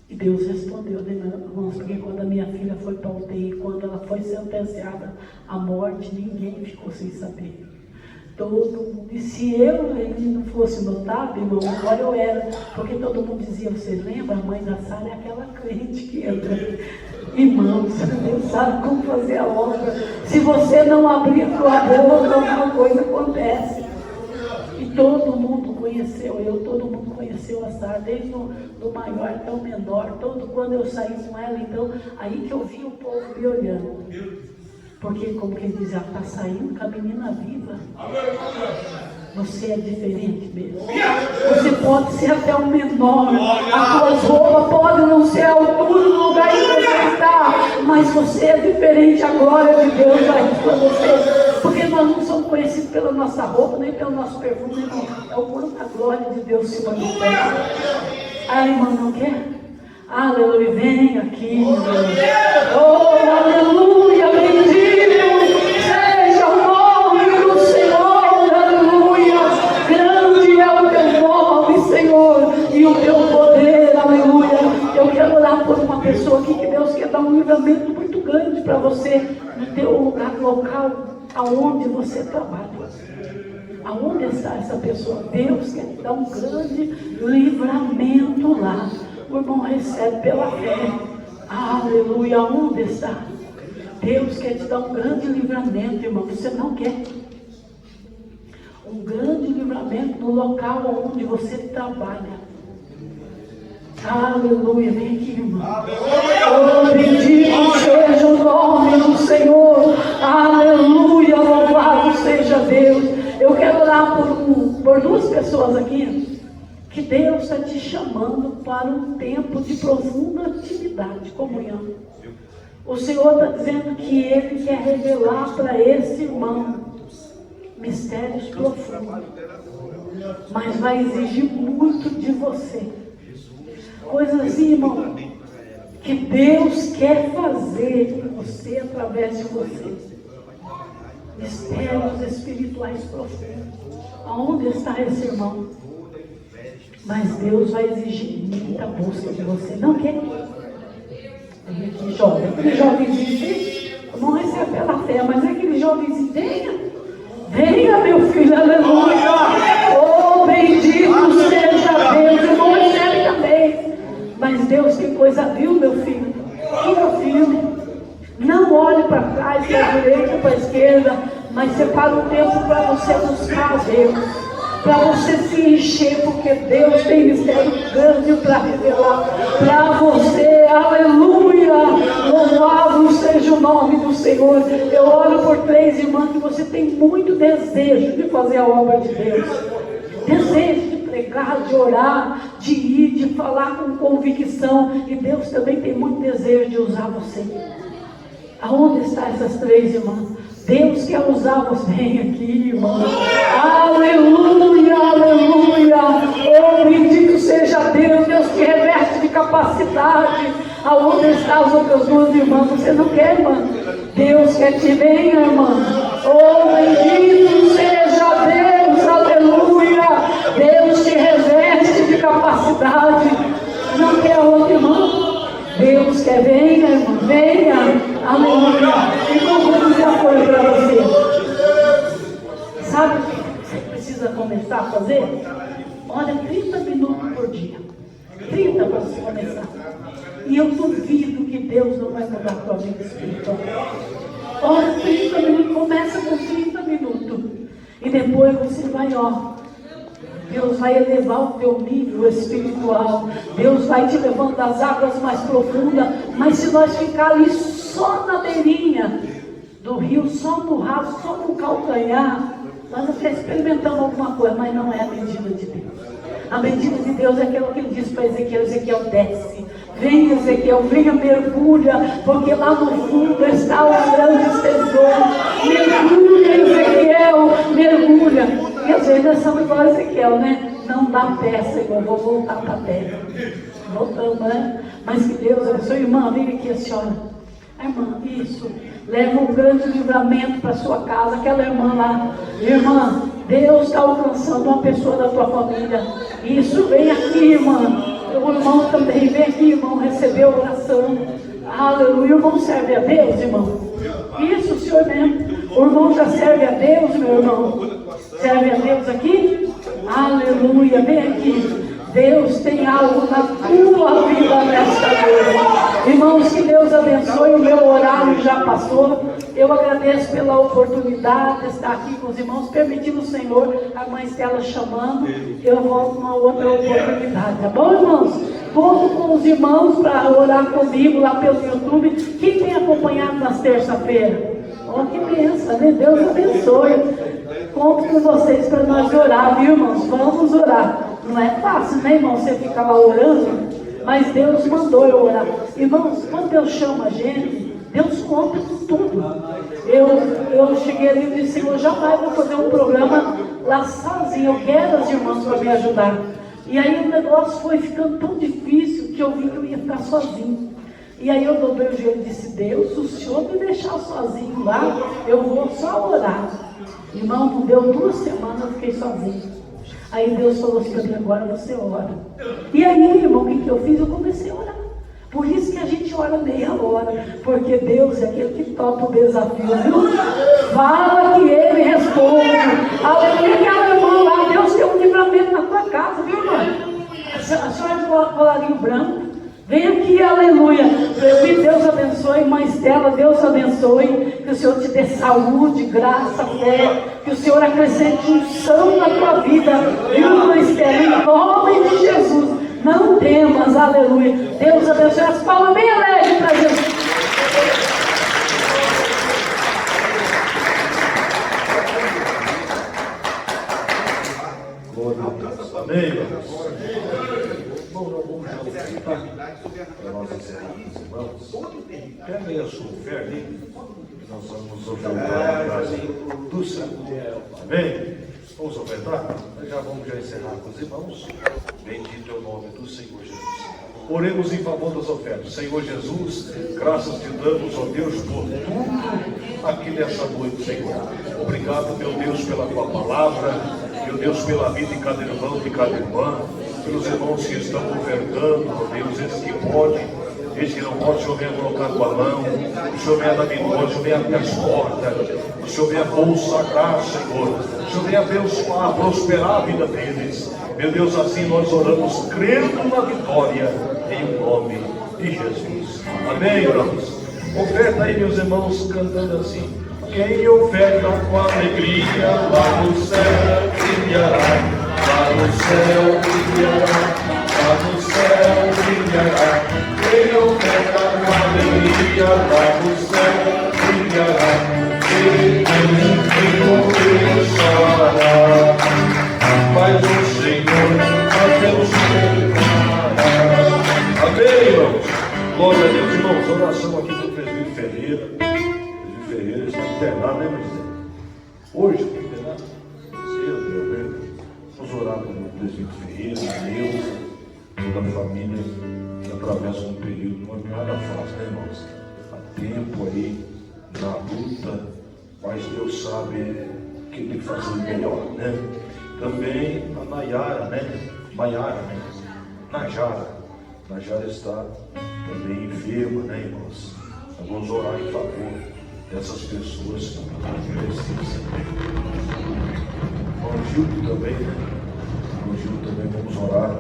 E Deus respondeu, né, irmãos? Porque quando a minha filha foi para a UTI, quando ela foi sentenciada à morte, ninguém ficou sem saber. Todo mundo. E se ele não fosse notável, irmão, agora eu era. Porque todo mundo dizia: vocês lembram? A mãe da Sara é aquela crente que entra. Irmãos, Deus sabe como fazer a obra. Se você não abrir a tua boca, alguma coisa acontece. E todo mundo conheceu todo mundo conheceu a Sara, desde o maior até o menor. Quando eu saí com ela, então, aí que eu vi o povo me olhando. Porque, como quem diz, ela está saindo com a menina viva. Você é diferente mesmo. Você pode ser até o menor. As tuas roupas podem não ser a altura do lugar em que você está, mas você é diferente. A glória de Deus vai para você. Porque nós não somos conhecidos pela nossa roupa, nem pelo nosso perfume. É o quanto a glória de Deus se manifesta. A irmã não quer? Aleluia, vem aqui. Oh, aleluia, bendito seja o nome do Senhor, aleluia. Grande é o teu nome, Senhor, e o teu poder, aleluia. Eu quero orar por uma pessoa aqui que Deus quer dar um livramento muito grande para você, no teu lugar, local, aonde você trabalha. Aonde está essa pessoa? Deus quer te dar um grande livramento lá. O irmão recebe pela fé. Aleluia. Onde está? Deus quer te dar um grande livramento, irmão. Você não quer? Um grande livramento no local onde você trabalha. Aleluia. Vem aqui, irmão. Oh, bendito seja o nome do Senhor. Aleluia. Louvado seja Deus. Eu quero orar por duas pessoas aqui. Que Deus está te chamando. tempo de profunda intimidade, comunhão. O Senhor está dizendo que Ele quer revelar para esse irmão mistérios profundos, mas vai exigir muito de você. Coisas assim, irmão, que Deus quer fazer em você, através de você. Mistérios espirituais profundos. Aonde está esse irmão? Mas Deus vai exigir muita busca de você. Não quer? Tem aqui jovem. Aquele jovenzinho não recebe pela fé, mas aquele jovenzinho, venha meu filho, aleluia. Oh, bendito seja Deus. Eu não recebe também. Mas Deus tem coisa, viu, meu filho? Fica firme. Não olhe para trás, para a direita, para a esquerda, mas separa um tempo para você buscar a Deus, para você se encher, porque Deus tem mistério grande para revelar para você. Aleluia! Louvado seja o nome do Senhor. Eu oro por 3 irmãs que você tem muito desejo de fazer a obra de Deus. Desejo de pregar, de orar, de ir, de falar com convicção. E Deus também tem muito desejo de usar você. Aonde estão essas 3 irmãs? Deus quer usar você. Vem aqui, irmã. Aleluia, aleluia. Oh, bendito seja Deus. Deus te reveste de capacidade. Aonde estão as outras 2 irmãs? Você não quer, irmã? Deus quer te ver, irmã. Oh, bendito seja Deus. Aleluia. Deus te reveste de capacidade. Não quer outra, irmã? Deus quer, venha, irmã, venha, aleluia. Então vou dizer uma coisa para você. Sabe o que você precisa começar a fazer? Olha, 30 minutos por dia. 30 para você começar. E eu duvido que Deus não vai mudar a tua vida espiritual. Olha, 30 minutos, começa com 30 minutos. E depois você vai, Deus vai elevar o teu nível espiritual. Deus vai te levando das águas mais profundas. Mas se nós ficar ali só na beirinha do rio, só no raso, só no calcanhar, nós até experimentamos alguma coisa, mas não é a medida de Deus. A medida de Deus é aquilo que ele disse para Ezequiel. Ezequiel, desce. Vem, Ezequiel, venha, mergulha, porque lá no fundo está os grandes tesouros. Mergulha, Ezequiel, mergulha. E às vezes nós somos igual a Ezequiel, né? Não dá pé, Senhor, vou voltar para a terra. Voltamos, né? Mas que Deus abençoe. Irmã, vem aqui a senhora. A irmã, isso. Leva um grande livramento para sua casa. Aquela irmã lá. Irmã, Deus está alcançando uma pessoa da tua família. Isso, vem aqui, irmã. O irmão também, vem aqui, irmão, recebeu a oração. Aleluia. O irmão serve a Deus, irmão. Isso, o senhor mesmo. O irmão já serve a Deus, meu irmão. Serve a Deus aqui? Aleluia. Vem aqui. Deus tem algo na tua vida nesta noite. Irmãos, que Deus abençoe. O meu horário já passou. Eu agradeço pela oportunidade de estar aqui com os irmãos, permitindo o Senhor, a mãe Estela chamando. Eu volto numa outra oportunidade, tá bom, irmãos? Conto com os irmãos para orar comigo lá pelo YouTube. Quem tem acompanhado nas terça-feiras? Oh, que bênção, né? Deus abençoe. Conto com vocês para nós orar, viu, irmãos? Vamos orar. Não é fácil, né, irmão? Você ficar lá orando, mas Deus mandou eu orar. Irmãos, quando Deus chama a gente, Deus conta com tudo. Eu cheguei ali e disse, Senhor, jamais vou fazer um programa lá sozinho. Eu quero as irmãs para me ajudar. E aí o negócio foi ficando tão difícil que eu vi que eu ia ficar sozinho. E aí eu dobrei o joelho e disse, Deus, se o Senhor me deixar sozinho lá, eu vou só orar. Irmão, não deu 2 semanas, eu fiquei sozinho. Aí Deus falou assim para mim, agora você ora. E aí, irmão, o que eu fiz? Eu comecei a orar. Por isso que a gente ora meia hora, porque Deus é aquele que topa o desafio, viu? Fala que Ele responde. Aleluia, aquela irmã lá, Deus tem um livramento na tua casa, viu, irmã? A senhora de colarinho branco, vem aqui, aleluia. Que Deus abençoe, irmã Estela, Deus abençoe. Que o Senhor te dê saúde, graça, fé. Que o Senhor acrescente unção na tua vida, viu, irmã Estela? Em nome de Jesus. Não temas, aleluia. Deus abençoe. As palmas bem alegres para Jesus. Amém. para nós encerrarmos, irmãos. Pega aí a sua oferta, hein? Nós vamos ofertar na casa do Senhor. Amém? Vamos ofertar? Nós já vamos encerrar com os irmãos. Bendito é o nome do Senhor Jesus. Oremos em favor das ofertas. Senhor Jesus, graças te damos, ó Deus, por tudo aqui nessa noite, Senhor. Obrigado, meu Deus, pela tua palavra, meu Deus, pela vida de cada irmão, de cada irmã, pelos irmãos que estão ofertando, ó Deus, esses que podem, esses que não podem, o Senhor venha colocar tua mão, o Senhor venha dar vitória, o Senhor venha abrir as portas, o Senhor venha consagrar, Senhor, o Senhor venha abençoar, prosperar a vida deles. Meu Deus, assim nós oramos, crendo na vitória, em nome de Jesus. Amém, irmãos? Oferta aí, meus irmãos, cantando assim. Quem oferta com alegria, lá no céu brilhará, lá no céu brilhará, lá no céu brilhará. Quem oferta com alegria, lá no céu brilhará, quem morrer chorará. Mas o Senhor a Deus perdoará. Amém, irmãos? Glória a Deus, irmãos. Oração aqui do presbítero Ferreira. O presbítero Ferreira está internado, né, Moisés? Hoje, está internado? Vamos orar pelo presbítero Ferreira, Deus, toda a família que atravessa um período, não é nada fácil, né, irmãos? Há tempo aí na luta, mas Deus sabe o que tem que fazer melhor, né? Também a Nayara, né? Najara está também enferma, né, irmãos? Nós vamos orar em favor dessas pessoas que precisam. Irmão Gildo também, né? Irmão Gildo também vamos orar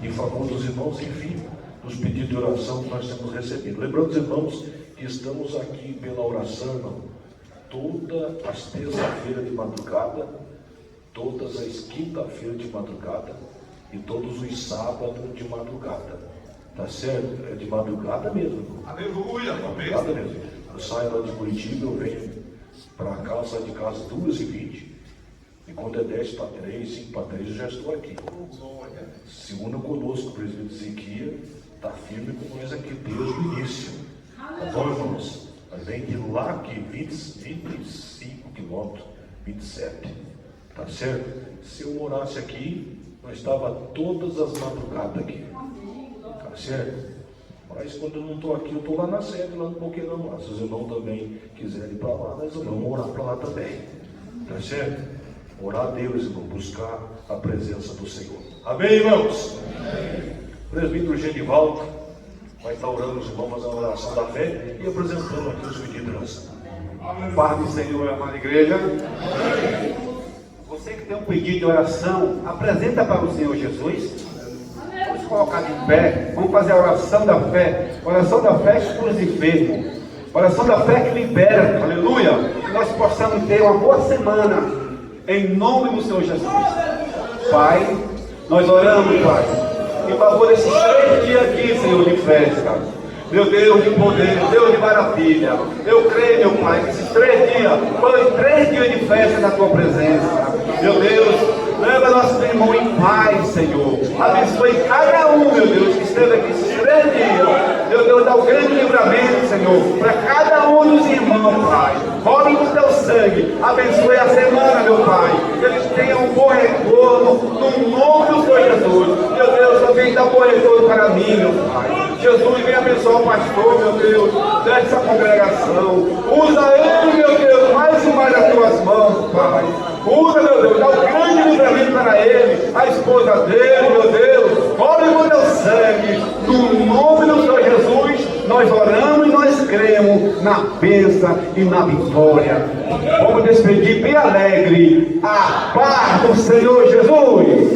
em favor dos irmãos, enfim, dos pedidos de oração que nós temos recebido. Lembrando, irmãos, que estamos aqui pela oração, irmão, todas as terça-feiras de madrugada, todas as quinta-feiras de madrugada e todos os sábados de madrugada. Tá certo? É de madrugada mesmo. Aleluia! Madrugada mesmo. Eu saio lá de Curitiba, eu venho para cá, saio de casa 2h20. E quando é 10 para 3, 5 para 3, eu já estou aqui. Segundo conosco, o presbítero Ezequiel está firme com nós aqui desde o início. Tá bom, irmãos? Mas vem de lá aqui, 25 quilômetros, 27. Tá certo? Se eu morasse aqui, nós estava todas as madrugadas aqui. Tá certo? Mas quando eu não estou aqui, eu estou lá na sede, lá no Boqueirão, lá. Se os irmãos também quiserem ir para lá, nós vamos orar para lá também. Tá certo? Orar a Deus, irmão, buscar a presença do Senhor. Amém, irmãos? Amém. O presbítero Genivaldo vai estar orando os irmãos, fazendo a oração da fé e apresentando aqui os pedidos de oração. Paz do Senhor, amada igreja. Amém. Você que tem um pedido de oração, apresenta para o Senhor Jesus. Vamos colocar de pé, vamos fazer a oração da fé. Oração da fé que cura os enfermos. Oração da fé que libera, aleluia. Que nós possamos ter uma boa semana, em nome do Senhor Jesus. Pai, nós oramos, Pai, em favor desses 3 dias aqui, Senhor, de festa. Meu Deus de poder, Deus de maravilha. Eu creio, meu Pai, que esses 3 dias foram 3 dias de festa na Tua presença. Meu Deus, leva nosso irmão em paz, Senhor. Abençoe cada um, meu Deus, que esteve aqui esses 3 dias. Meu Deus, dá o grande livramento, Senhor, para cada um dos irmãos, Pai. Rogue com Teu sangue. Abençoe a semana, meu Pai. Que eles tenham um bom retorno, no nome do Senhor Jesus. Meu Deus, também dá um bom retorno para mim, meu Pai. Jesus, vem abençoar o pastor, meu Deus, dessa congregação. Usa ele, meu Deus, mais e mais nas Tuas mãos, Pai. Usa, meu Deus, dá um grande livramento para ele, a esposa dele, meu Deus. Cobre com Teu sangue, no nome do Senhor Jesus. Nós oramos e nós cremos na bênção e na vitória. Vamos despedir bem alegre. A paz do Senhor Jesus.